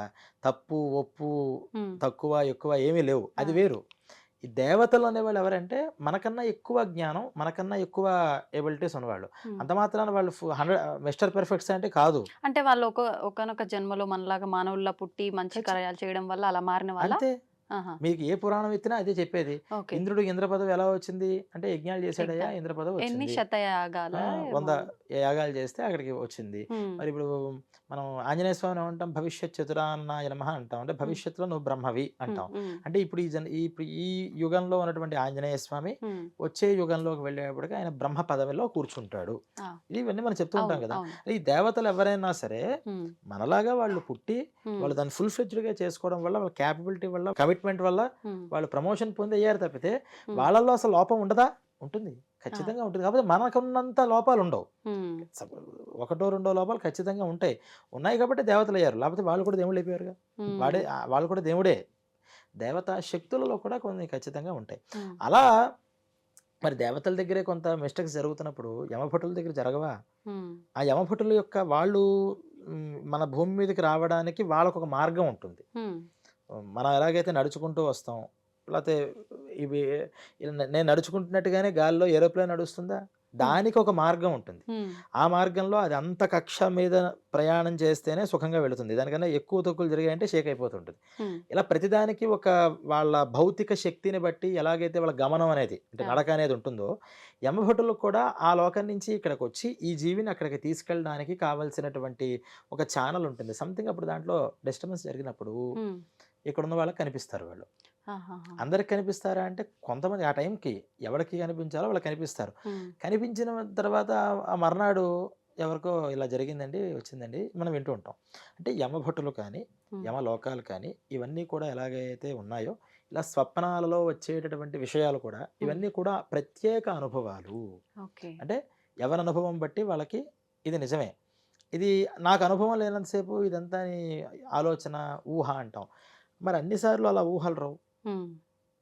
తప్పు, ఒప్పు, హ్మ్. తక్కువ, ఎక్కువ ఏమీ లేవు. ఆ! అది వేరు. ఈ దేవతలు అనేవాళ్ళు ఎవరంటే, మనకన్నా ఎక్కువ జ్ఞానం, మనకన్నా ఎక్కువ ఎబిలిటీస్ ఉన్నవాళ్ళు. హ్మ్. అంత మాత్రాన వాళ్ళు 100 మిస్టర్ పర్ఫెక్ట్స్ అంటే కాదు. అంటే వాళ్ళు ఒకానొక జన్మలో మనలాగా మానవుల్లా పుట్టి మంచి ఖచ్చి కార్యాలు చేయడం వల్ల అలా మారిన వాళ్ళా? అంతే. ఆహా! మీకు ఏ పురాణం ఎత్తినా అదే చెప్పేది. ఓకే. ఇంద్రుడికి ఇంద్ర పదవి ఎలా వచ్చింది? అంటే యజ్ఞాలు చేశాడయ్యా ఎగ్జామ్. ఇంద్ర పదవి ఎన్ని వచ్చింది. ఆ! శతయాగాలా ఏమో 100 యాగాలు చేస్తే అక్కడికి వచ్చింది. హ్మ్. మరిప్పుడు మనం ఆంజనేయ స్వామిని ఏమంటాం? భవిష్యత్ చతురాన్నాయ నమః అంటాం. అంటే హ్మ్. భవిష్యత్తులో నువ్వు బ్రహ్మవి హ్మ్. అంటాం. హ్మ్. అంటే ఇప్పుడు ఇప్పుడు ఈ యుగంలో ఉన్నటువంటి ఆంజనేయ స్వామి హ్మ్. వచ్చే యుగంలోకి వెళ్ళేటప్పటికి ఆయన బ్రహ్మ పదవిలో కూర్చుంటాడు. ఆ! ఇవన్నీ మనం చెప్తూ ఉంటాం అవును. కదా! అవును. ఈ దేవతలు ఎవరైనా సరే హ్మ్. మనలాగా వాళ్ళు పుట్టి హ్మ్. వాళ్ళు దాన్ని ఫుల్ ఫ్లెడ్జ్డ్‌గా చేసుకోవడం వల్ల వాళ్ళ క్యాపబిలిటీ వల్ల, కమిట్మెంట్ వల్ల హ్మ్. వాళ్ళు ప్రమోషన్ పొంది అయ్యారు తప్పితే హ్మ్. వాళ్ళలో అసలు లోపం ఉండదా? ఉంటుంది. ఆ! ఖచ్చితంగా ఉంటుంది. కాకపోతే మనకున్నంత లోపాలుండవు. హ్మ్. సపో ఒకటో, రెండో లోపాలు ఖచ్చితంగా ఉంటాయి. ఉన్నాయి కాబట్టి దేవతలయ్యారు. లేకపోతే వాళ్ళు కూడా దేవుళ్ళయిపోయారుగా. హ్మ్. వాళ్ళు కూడా దేవుడే. దేవతా శక్తులలో కూడా కొన్ని ఖచ్చితంగా ఉంటాయి. హ్మ్. అలా మరి దేవతల దగ్గరే కొంత మిస్టేక్స్ జరుగుతున్నప్పుడు యమభటుల దగ్గర జరగవా? హ్మ్. ఆ యమభటుల యొక్క వాళ్ళు మన భూమి మీదకి రావడానికి వాళ్ళకొక మార్గం ఉంటుంది. హ్మ్. మనం ఎలాగైతే నడుచుకుంటూ వస్తాం. లేతే ఇవి నేను నడుచుకుంటున్నట్టుగానే గాలిలో ఏరోప్లేన్ నడుస్తుందా? హ్మ్. దానికి ఒక మార్గం ఉంటుంది. హ్మ్. ఆ మార్గంలో అది అంత కక్ష మీద ప్రయాణం చేస్తేనే సుఖంగా వెళుతుంది. దానికన్నా ఎక్కువ తక్కువలు జరిగాయంటే షేక్ అయిపోతుంటది. హ్మ్. ఇలా ప్రతిదానికి ఒక వాళ్ళ భౌతిక శక్తిని బట్టి ఎలాగైతే వాళ్ళ గమనం అనేది అంటే ఆ! నడక అనేది ఉంటుందో, యమభటులకు కూడా ఆ లోకం నుంచి ఇక్కడికొచ్చి ఈ జీవిని అక్కడికి తీసుకెళ్ళడానికి కావాల్సినటువంటి ఒక ఛానెల్ ఉంటుంది. సంథింగ్ అప్పుడు దాంట్లో డిస్టర్బెన్స్ జరిగినప్పుడు హ్మ్. ఇక్కడున్న వాళ్ళకి కనిపిస్తారు వాళ్ళు. ఆహాహా! అందరికి కనిపిస్తారా అంటే కొంతమంది ఆ టైంకి ఎవరికి కనిపించాలో వాళ్ళకి కనిపిస్తారు. హ్మ్. కనిపించిన తర్వాత ఆ మర్నాడు ఎవరికో ఇలా జరిగిందండి, వచ్చిందండి మనం వింటూ ఉంటాం. అంటే యమభటులు కానీ, హ్మ్. యమలోకాలు కానీ ఇవన్నీ కూడా ఎలాగైతే ఉన్నాయో ఇలా స్వప్నాలలో వచ్చేటటువంటి విషయాలు కూడా హ్మ్. ఇవన్నీ కూడా ప్రత్యేక అనుభవాలు. ఓకే. అంటే ఎవరి అనుభవం బట్టి వాళ్ళకి ఇది నిజమే. ఇది నాకు అనుభవం లేనంత సేపు ఇదంతా ఆలోచన, ఊహ అంటాం. మరి అన్ని సార్లు అలా ఊహలు రావు. హ్మ్.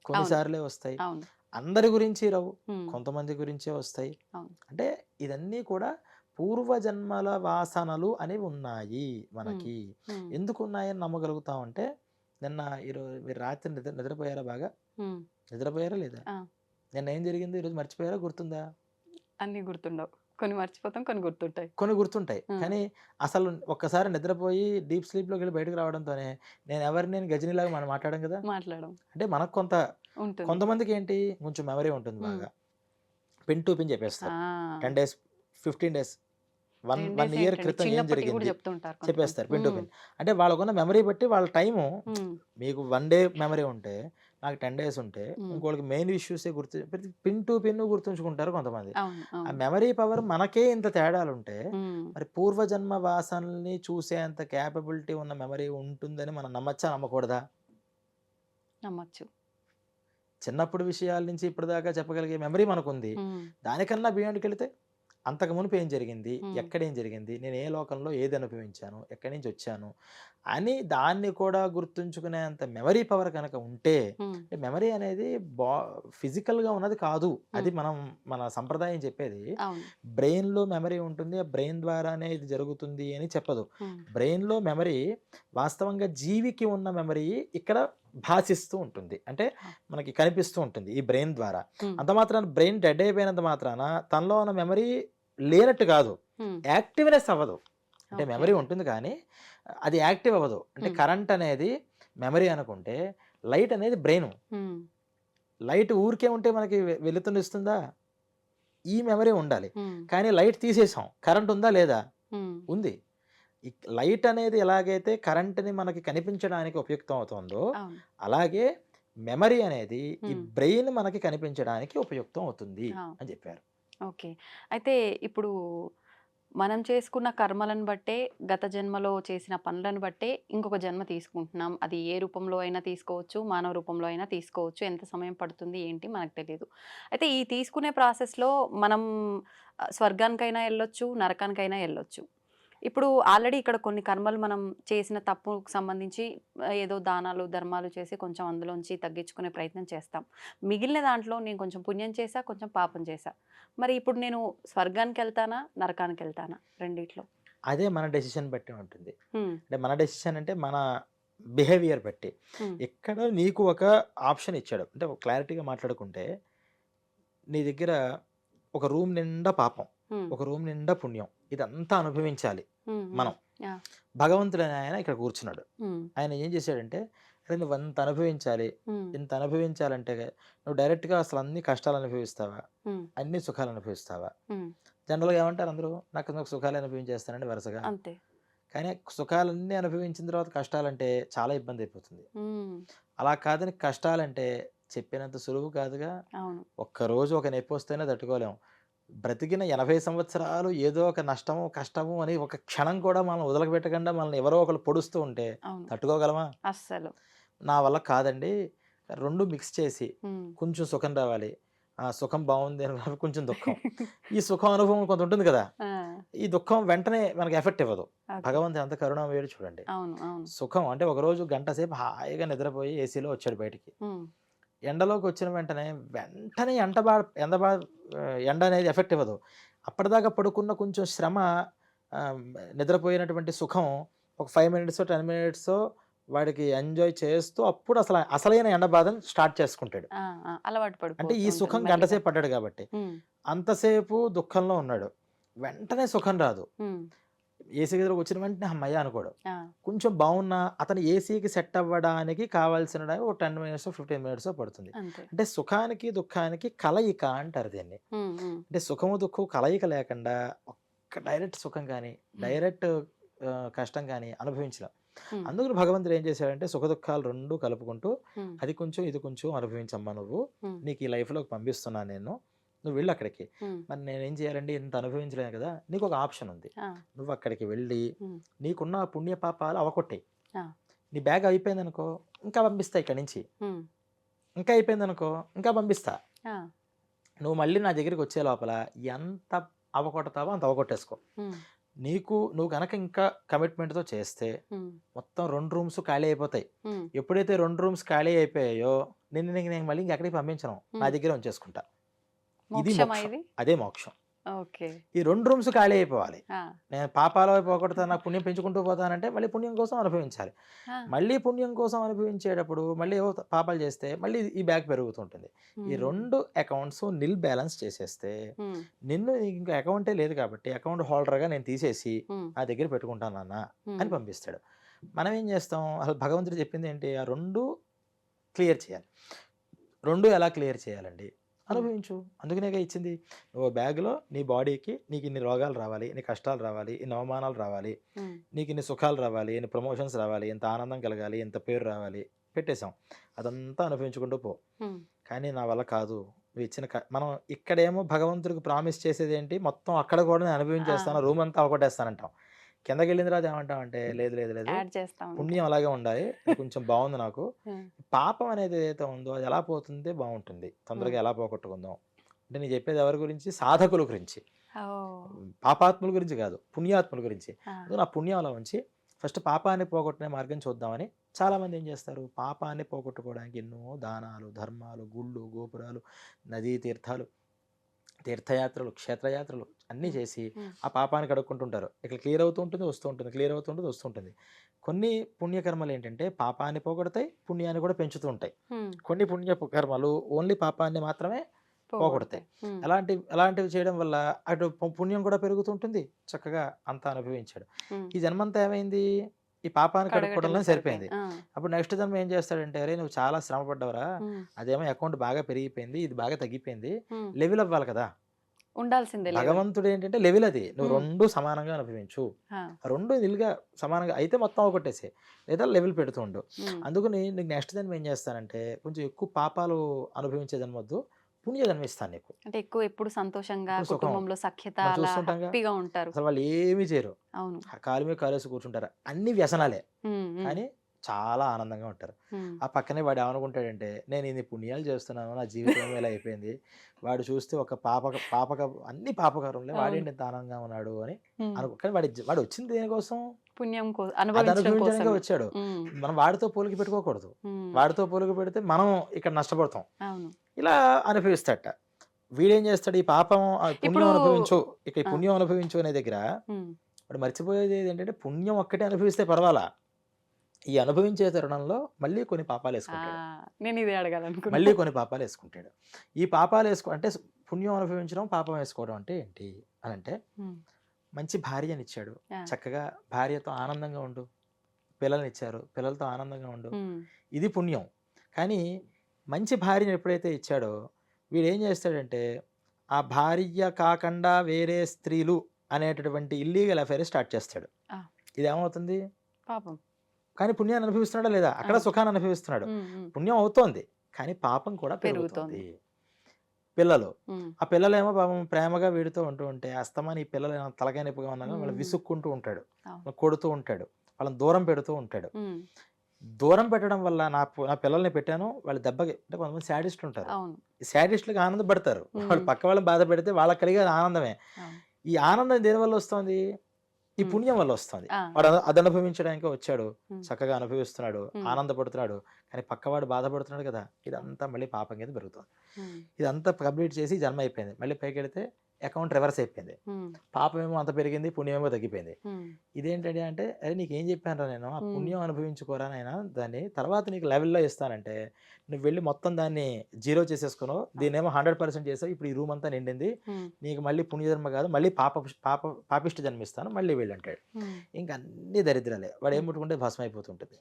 కొన్ని అవును. సార్లే వస్తాయి. అవును. అందరి గురించి రావు. హ్మ్. కొంతమంది గురించే వస్తాయి. అవును. అంటే ఇదన్నీ కూడా పూర్వజన్మల వాసనలు అనేవి ఉన్నాయి హ్మ్. మనకి. హ్మ్. ఎందుకున్నాయని నమ్మగలుగుతామంటే, మీరు రాత్రి నిద్రపోయారా బాగా? హ్మ్. నిద్రపోయారా లేదా? ఆ! నిన్న ఏం జరిగింది? ఈరోజు మర్చిపోయారా? గుర్తుందా? అన్నీ గుర్తుండవు. కొన్ని మర్చిపోతాం, కొన్ని గుర్తుంటాయి. కొన్ని గుర్తుంటాయి. ఆ! కానీ అసలు ఒక్కసారి నిద్రపోయి డీప్ స్లీప్‌లోకెళ్ళి బయటకి రావడంతోనే నేను గజినీలాగా మనం మాట్లాడం కదా! మాట్లాడం. అంటే మనకు ఉంటుంది. కొంతమందికేంటి కొంచెం మెమరీ ఉంటుంది హ్మ్. బాగా. పిన్ టు పిన్ చెప్పేస్తారు. ఆ! 10 డేస్, 15 డేస్, 10 1 డేస్ ఇయర్ ఏంటండి, క్రితం ఏం చిన్నప్పటివి కూడా జరిగింది చెప్తుంటారు కొంతమంది. చెప్పేస్తారు పిన్ టు హ్మ్. పిన్. అంటే వాళ్ళకున్న మెమరీ బట్టి వాళ్ళ టైము హ్మ్. మీకు 1 డే మెమరీ ఉంటే, నాకు 10 డేస్ ఉంటే, హ్మ్. ఇంకోళ్ళకి మెయిన్ ఇష్యూసే ప్రతి పిన్ టు పిన్ గుర్తుంచుకుంటారు కొంతమంది. అవును. ఆ అవును. మెమరీ పవర్ మనకే ఇంత తేడాలుంటే, హ్మ్. మరి పూర్వజన్మ వాసనల్ని చూసేంత కేపబిలిటీ ఉన్న మెమరీ ఉంటుందని మనం నమ్మచ్చా? నమ్మకూడదా? నమ్మొచ్చు. చిన్నప్పుడు విషయాల నుంచి ఇప్పటిదాకా చెప్పగలిగే మెమరీ మనకుంది. హ్మ్. దానికన్నా బియాండ్‌కెళితే అంతకు మునుపు ఏం జరిగింది? హ్మ్. ఎక్కడేం జరిగింది? నేను ఏ లోకంలో ఏది అనుభవించాను? ఎక్కడి నుంచొచ్చాను? అని దాన్ని కూడా గుర్తుంచుకునేంత మెమరీ పవర్ కనుక ఉంటే, హ్మ్. మెమరీ అనేది బా ఫిజికల్‌గా ఉన్నది కాదు. అది హ్మ్. మన సంప్రదాయం చెప్పేది. అవును. బ్రెయిన్‌లో మెమరీ ఉంటుంది. ఆ బ్రెయిన్ ద్వారానే ఇది జరుగుతుంది అని చెప్పదు. హ్మ్. బ్రెయిన్‌లో మెమరీ వాస్తవంగా జీవికి ఉన్న మెమరీ ఇక్కడ భాసిస్తూ ఉంటుంది. అంటే ఆ! మనకి కనిపిస్తూ ఉంటుంది ఈ బ్రెయిన్ ద్వారా. హ్మ్. అంత మాత్రాన బ్రెయిన్ డెడ్ అయిపోయినంత మాత్రాన తనలో ఉన్న మెమరీ లేనట్టు కాదు. హ్మ్. యాక్టివ్‌నెస్ అవ్వదు. అంటే ఓకే. మెమరీ ఉంటుంది కానీ అది యాక్టివ్ అవ్వదు. అంటే హ్మ్. కరెంట్ అనేది మెమరీ అనుకుంటే, లైట్ అనేది బ్రెయిను. హ్మ్. లైట్ ఊరికే ఉంటే మనకి వెలుతురునిస్తుందా? ఈ మెమరీ ఉండాలి. హ్మ్. కానీ లైట్ తీసేసాం. కరెంట్ ఉందా? లేదా? హ్మ్. ఉంది. ఈ లైట్ అనేది ఎలాగైతే కరెంట్‌ని మనకి కనిపించడానికి ఉపయుక్తం అవుతుందో, అవును. అలాగే మెమరీ అనేది ఈ హ్మ్. బ్రెయిన్ మనకి కనిపించడానికి ఉపయుక్తం అవుతుంది ఆ! అని చెప్పారు. ఓకే. అయితే ఇప్పుడు మనం చేసుకున్న కర్మలను బట్టే, గత జన్మలో చేసిన పనులను బట్టే ఇంకొక జన్మ తీసుకుంటున్నాం. అది ఏ రూపంలో అయినా తీసుకోవచ్చు, మానవ రూపంలో అయినా తీసుకోవచ్చు. ఎంత సమయం పడుతుంది ఏంటి మనకు తెలీదు. అయితే ఈ తీసుకునే ప్రాసెస్‌లో మనం స్వర్గానికైనా ఎళ్ళొచ్చు, నరకానికైనా ఎళ్ళొచ్చు. ఇప్పుడు ఆల్రెడీ ఇక్కడ కొన్ని కర్మలు మనం చేసిన తప్పుకు సంబంధించి ఏదో దానాలు, ధర్మాలు చేసి కొంచెం అందులోంచి తగ్గించుకునే ప్రయత్నం చేస్తాం. మిగిలిన దాంట్లో నేను కొంచెం పుణ్యం చేశా, కొంచెం పాపం చేశా. మరి ఇప్పుడు నేను స్వర్గానికెళ్తానా? నరకానికెళ్తానా? రెండిట్లో. అదే మన డెసిషన్ బట్టి ఉంటుంది. హ్మ్. అంటే మన డెసిషన్ అంటే మన బిహేవియర్ బట్టి. హ్మ్. ఇక్కడ నీకు ఒక ఆప్షన్ ఇచ్చాడు. అంటే ఒక క్లారిటీగా మాట్లాడుకుంటే, నీ దగ్గర ఒక రూమ్ నిండా పాపం, హ్మ్. ఒక రూమ్ నిండా పుణ్యం. ఇదంతా అనుభవించాలి హ్మ్. హ్మ్. మనం. యాహ్! భగవంతుడనే ఆయన ఇక్కడ కూర్చున్నాడు. హ్మ్. ఆయన ఏం చేశాడంటే, "అరే! నువ్వంత అనుభవించాలి. హ్మ్. ఇంత అనుభవించాలంటే నువ్వు డైరెక్ట్‌గా అసలు అన్ని కష్టాలు అనుభవిస్తావా? హ్మ్. అన్ని సుఖాలు అనుభవిస్తావా?" హ్మ్. జనరల్‌గా ఏమంటారు అందరూ? నాకు సుఖాలే అనుభవించేస్తానండి వరుసగా. అంతే. కానీ సుఖాలన్నీ అనుభవించిన తర్వాత కష్టాలంటే చాలా ఇబ్బందయిపోతుంది. హ్మ్. అలా కాదని కష్టాలంటే చెప్పినంత సులువు కాదుగా. అవును. ఒక్కరోజు ఒక నొప్పొస్తేనే తట్టుకోలేం. బ్రతికిన 80 సంవత్సరాలు ఏదో ఒక నష్టము, కష్టము అని ఒక క్షణం కూడా మనం వదలపెట్టకుండా మనల్ని ఎవరో ఒకళ్ళు పొడుస్తూ ఉంటే అవును. తట్టుకోగలమా? అస్సలు. నా వల్ల కాదండి. 2 మిక్స్ చేసి హ్మ్. కొంచెం సుఖం రావాలి. ఆ సుఖం బావుంది అని కొంచెం దుఃఖం. ఈ సుఖం అనుభవం కొంత ఉంటుంది కదా! ఆ! ఈ దుఃఖం వెంటనే మనకి ఎఫెక్ట్ ఇవ్వదు. ఓకే. భగవంతుడు ఎంత కరుణామయుడో చూడండి. అవును. అవును. సుఖం అంటే ఒకరోజు గంట సేపు హాయిగా నిద్రపోయి ఏసీలో వచ్చాడు బయటికి. హ్మ్. ఎండలోకొచ్చిన వెంటనే ఎండ బా ఎండ అనేది ఎఫెక్ట్ ఇవ్వదు. అప్పటిదాకా పడుకున్న కొంచెం శ్రమ ఆహ్, నిద్రపోయినటువంటి సుఖం ఒక 5 మినిట్సో, 10 మినిట్సో వాడికి ఎంజాయ్ చేస్తూ అప్పుడు అసలైన ఎండ బాధను స్టార్ట్ చేసుకుంటాడు. ఆ! ఆ! అలవాటు అంటే పడిపోతూ ఈ ఉంటుంది సుఖం గంట మెల్లిగా. సేపు పడ్డాడు కాబట్టి. హ్మ్. అంతసేపు దుఃఖంలో ఉన్నాడు. వెంటనే సుఖం రాదు. హ్మ్. ఏసీ గదిలోకి వచ్చిన వెంటనే హమ్మయ్య! అనుకోడు. ఆ! కొంచెం బావున్నా అతను ఏసీకి సెట్ అవ్వడానికి కావాల్సిన టైం ఒక 10 మినిట్సో, 15 మినిట్సో పడుతుంది. అంతే. అంటే సుఖానికి, దుఃఖానికి కలయిక అంటారు దీన్ని. హ్మ్. హ్మ్. అంటే సుఖము, దుఃఖం కలయిక లేకుండా ఒక్క డైరెక్ట్ సుఖం గాని, హ్మ్. డైరెక్ట్ కష్టం గాని అనుభవించలేం. హ్మ్. అందుకని భగవంతుడు ఏం చేశాడంటే సుఖ దుఃఖాలు 2 కలుపుకుంటూ హ్మ్. అది కొంచెం, ఇది కొంచెం అనుభవించమ్మా నువ్వు. హ్మ్. నీకు ఈ లైఫ్‌లోకి పంపిస్తున్నాను నేను. నువ్వు వెళ్ళు అక్కడికి. హ్మ్. మరి నేనేం చేయాలండి? ఇంత అనుభవించలేను కదా! నీకొక ఆప్షన్ ఉంది. ఆ! నువ్వక్కడికి వెళ్ళి, హ్మ్. నీకున్న పుణ్య పాపాలు అవకొట్టేయి. ఆ! నీ బ్యాగ్ అయిపోయిందనుకో, ఇంకా పంపిస్తా ఇక్కడి నుంచి. హ్మ్. ఇంకా అయిపోయిందనుకో, ఇంకా పంపిస్తా. ఆ! నువ్వు మళ్ళీ నా దగ్గరికొచ్చే లోపల ఎంత అవకొడతావో అంత అవకొట్టేసుకో. హ్మ్. నువ్వు గనక ఇంకా కమిట్మెంట్‌తో చేస్తే, హ్మ్. మొత్తం 2 రూమ్స్ ఖాళీ అయిపోతాయి. హ్మ్. ఎప్పుడైతే 2 రూమ్స్ ఖాళీ అయిపోయాయో, నేను మళ్ళీ ఇంకెక్కడికి పంపించను. నా హ్మ్. దగ్గరే ఉంచేసుకుంటా. ఇది మోక్షమా మోక్షం. ఇది? అదే మోక్షం. ఓకే. ఈ 2 రూమ్స్ ఖాళీ అయిపోవాలి. ఆ! నేను పాపాలు పోగొడతాను, నాకు పుణ్యం పెంచుకుంటూ పోతానంటే మళ్ళీ పుణ్యం కోసం అనుభవించాలి. ఆ! మళ్ళీ పుణ్యం కోసం అనుభవించేటప్పుడు మళ్ళీ ఏవో పాపాలు చేస్తే మళ్ళీ ఈ బ్యాక్ పెరుగుతుంటుంది. ఈ హ్మ్. 2 అకౌంట్స్ నిల్ బ్యాలెన్స్ చేసేస్తే హ్మ్. నీకు ఇంకా అకౌంటే లేదు కాబట్టి అకౌంట్ హోల్డర్‌గా నేను తీసేసి హ్మ్. నా దగ్గర పెట్టుకుంటాను నాన్న అని హ్మ్. పంపిస్తాడు. మనం ఏం చేస్తాం? అసలు భగవంతుడు చెప్పింది ఏంటి? ఆ 2 క్లియర్ చేయాలి. 2 ఎలా క్లియర్ చేయాలండి? హ్మ్. అనుభవించు. అందుకనేగా ఇచ్చింది. నువ్వు బ్యాగ్‌లో నీ బాడీకి నీకిన్ని రోగాలు రావాలి, ఇన్ని కష్టాలు రావాలి, ఇన్ని అవమానాలు రావాలి, హ్మ్. నీకిన్ని సుఖాలు రావాలి, ఇన్ని ప్రమోషన్స్ రావాలి, ఇంత ఆనందం కలగాలి, ఇంత పేరు రావాలి. పెట్టేసాం. అదంతా అనుభవించుకుంటూ పో. హ్మ్. కానీ నా వల్ల కాదు. నువ్వు ఇచ్చిన మనం ఇక్కడేమో భగవంతుడికి ప్రామిస్ చేసేదేంటి? మొత్తం అక్కడ కూడా నేను ఆ! అనుభవించేస్తాను. రూమ్ అంతా అవగొట్టేస్తానంటాం. కిందకెళ్ళిన తర్వాత ఏమంటామంటే లేదు, లేదు, లేదు. యాడ్ చేస్తా ఉంటాం. పుణ్యం అలాగే ఉండాలి. ఇది కొంచెం బావుంది నాకు. హ్మ్. పాపం అనేది ఏదైతే ఉందో అది ఎలా పోతుందే బావుంటుంది. హ్మ్. తొందరగా ఎలా పోగొట్టుకుందాం. అంటే నేను చెప్పేది ఎవరి గురించి? సాధకుల గురించి. ఓహ్! పాపాత్ముల గురించి కాదు. పుణ్యాత్ముల గురించి. ఆ! అందుకని ఆ పుణ్యం అలా ఉంచి ఫస్ట్ పాపాన్ని పోగొట్టుకునే మార్గం చూద్దామని చాలామంది ఏం చేస్తారు? పాపాన్ని పోగొట్టుకోవడానికి ఎన్నో దానాలు, ధర్మాలు, గుళ్ళు, గోపురాలు, నదీ తీర్థాలు, తీర్థయాత్రలు, క్షేత్రయాత్రలు అన్నీ హ్మ్. చేసి హ్మ్. ఆ పాపాన్ని కడుక్కుంటుంటారు. ఇక్కడ క్లియర్ అవుతూ ఉంటుంది, వస్తూ ఉంటుంది. క్లియర్ అవుతూ ఉంటుంది, వస్తూ ఉంటుంది. కొన్ని పుణ్యకర్మలేంటంటే పాపాన్ని పోగొడతాయి, పుణ్యాన్ని కూడా పెంచుతూ ఉంటాయి. హ్మ్. కొన్ని పుణ్యపు కర్మలు ఓన్లీ పాపాన్ని మాత్రమే పోగొడతాయి. పోగొడతాయి. హ్మ్. అలాంటివి చేయడం వల్ల అటు పుణ్యం కూడా పెరుగుతుంటుంది. చక్కగా అంతా అనుభవించాడు. హ్మ్. ఈ జన్మంతా ఏమైంది? ఈ పాపాన్ని కడగటమే కడుక్కోవడంలోనే సరిపోయింది. సరిపోయింది. ఆ! అప్పుడు నెక్స్ట్ జన్మ ఏం చేస్తాడంటే, "అరేయ్! నువ్వు చాలా శ్రమ పడ్డావురా. హ్మ్. అదేమో అకౌంట్ బాగా పెరిగిపోయింది. ఇది బాగా తగ్గిపోయింది. హ్మ్. లెవెల్ అవ్వాలి కదా!" ఉండాల్సిందే లెవెల్. భగవంతుడేంటంటే లెవెల్ అది. నువ్వు హ్మ్. 2 సమానంగా అనుభవించు. ఆ! 2 నిల్‌గా సమానంగా అయితే మొత్తం అవగొట్టేసేయి. లేదా లెవెల్ పెడుతూ ఉండు. హ్మ్. అందుకని నీకు నెక్స్ట్ జన్మ ఏం చేస్తానంటే, కొంచెం ఎక్కువ పాపాలు అనుభవించే జన్మ వద్దు. పుణ్య జన్మ ఇస్తాను నీకు. అంటే ఎక్కువ ఎప్పుడు సంతోషంగా, ఇప్పుడు సుఖం. కుటుంబంలో సఖ్యత మనం అలా చూస్తుంటాంగా. హ్యాపీగా ఉంటారు. అసలు వాళ్ళు ఏమి చేయరు. అవును. కాలు మీద కాలేసి కూర్చుంటారు. అన్నీ వ్యసనాలే. హ్మ్. హ్మ్. కానీ చాలా ఆనందంగా ఉంటారు. హ్మ్. ఆ పక్కనే వాడు ఏమనుకుంటాడంటే, నేను ఇన్ని పుణ్యాలు చేస్తున్నాను. నా జీవితం ఏమో ఇలా అయిపోయింది. వాడు చూస్తే ఒక అన్ని పాపకర్మలే. అవును. వాడేంటి ఇంత ఆనందంగా ఉన్నాడు అని హ్మ్. కానీ వాడు వచ్చింది దేనికోసం? పుణ్యం అది అనుభవించడం అనుభవించడానికే కోసమే. వచ్చాడు. హ్మ్. మనం వాడితో పోలిక పెట్టుకోకూడదు. హ్మ్. వాడితో పోలిక పెడితే మనం ఇక్కడ నష్టపోతాం. అవును. ఇలా అనుభవిస్తాడట. వీడేం చేస్తాడు? ఈ పాపం పుణ్యం ఇప్పుడు అనుభవించు. ఇక ఈ ఆ! పుణ్యం అనుభవించు అనే దగ్గర హ్మ్. వాడు మర్చిపోయేది ఏంటంటే పుణ్యం ఒక్కటే అనుభవిస్తే పర్వాలా. ఈ అనుభవించే తరుణంలో మళ్ళీ కొన్ని ఆ! పాపాలేసుకుంటాడు. నేనిదే అడగాలనుకున్నా. మళ్ళీ కొన్ని పాపాలేసుకుంటాడు. ఈ పాపాలేసుకో అంటే పుణ్యం అనుభవించడం, పాపం వేసుకోవడం అంటే ఏంటి అనంటే, హ్మ్. మంచి భార్యనిచ్చాడు. ఆ! చక్కగా భార్యతో ఆనందంగా ఉండు. పిల్లల్నిచ్చారు. పిల్లలతో ఆనందంగా ఉండు. హ్మ్. ఇది పుణ్యం. కానీ మంచి భార్యని ఎప్పుడైతే ఇచ్చాడో వీడేం చేస్తాడంటే, ఆ భార్య కాకుండా వేరే స్త్రీలు అనేటటువంటి ఇల్లీగల్ అఫైర్ స్టార్ట్ చేస్తాడు. ఆ! ఇదేమవుతుంది? పాపం. కానీ పుణ్యాన్ని అనుభవిస్తున్నాడా లేదా? అక్కడ అవును. సుఖాన్ని అనుభవిస్తున్నాడు. హ్మ్. హ్మ్. పుణ్యం అవుతోంది. కానీ పాపం కూడా పెరుగుతోంది. పెరుగుతోంది. పిల్లలు. హ్మ్. ఆ పిల్లలేమో పాపం ప్రేమగా వీడితో ఉంటూ ఉంటే అస్తమాను ఈ పిల్లలు తలకాయ నొప్పిగా ఉన్నా గాని వాళ్ళు హ్మ్. విసుక్కుంటూ ఉంటాడు. అవును. కొడుతూ ఉంటాడు. వాళ్ళని దూరం పెడుతూ ఉంటాడు. హ్మ్. దూరం పెట్టడం వల్ల నా పిల్లల్ని పెట్టాను వాళ్ళు దెబ్బకి అంటే కొంతమంది శాడిస్టులుంటారు. అవును. ఈ శాడిస్టులుగా ఆనందపడతారు. వాళ్ళు హ్మ్. పక్క వాళ్ళని బాధపెడితే వాళ్ళకి కలిగేది ఆనందమే. అవును. ఈ ఆనందం దేనివల్ల వస్తోంది? ఈ హ్మ్. పుణ్యం వల్ల వస్తోంది. ఆ! వాడు ఆ! అది అనుభవించడానికే వచ్చాడు. హ్మ్. చక్కగా అనుభవిస్తున్నాడు. హ్మ్. ఆనందపడుతున్నాడు. కానీ పక్కవాడు బాధపడుతున్నాడు కదా! అవును. ఇదంతా మళ్ళీ పాపం కింద పెరుగుతోంది. హ్మ్. ఇదంతా కంప్లీట్ చేసి జన్మ అయిపోయింది. మళ్ళీ పైకెడితే అకౌంట్ రివర్స్ అయిపోయింది. హ్మ్. పాపమేమో అంత పెరిగింది. పుణ్యమేమో తగ్గిపోయింది. హ్మ్. ఇదేంటండి అంటే, "అరే! నీకేం చెప్పానురా నేను, ఆ హ్మ్. పుణ్యం అనుభవించుకోరా నాయనా దాన్ని. తర్వాత నీకు లెవెల్‌లో ఇస్తానంటే, నువ్వు వెళ్లి మొత్తం దాన్ని జీరో చేసేసుకున్నావు. అవును. దీన్నేమో 100% చేసావు. ఇప్పుడు ఈ రూమ్ అంతా నిండింది. హ్మ్. నీకు మళ్ళీ పుణ్యజన్మ కాదు. మళ్ళీ పాపిష్టి జన్మ ఇస్తాను. మళ్ళీ వెళ్ళు" అంటాడు. హ్మ్. ఇంక అన్నీ దరిద్రాలే. వాడేం హ్మ్. ముట్టుకుంటే భస్మం అయిపోతుంటది.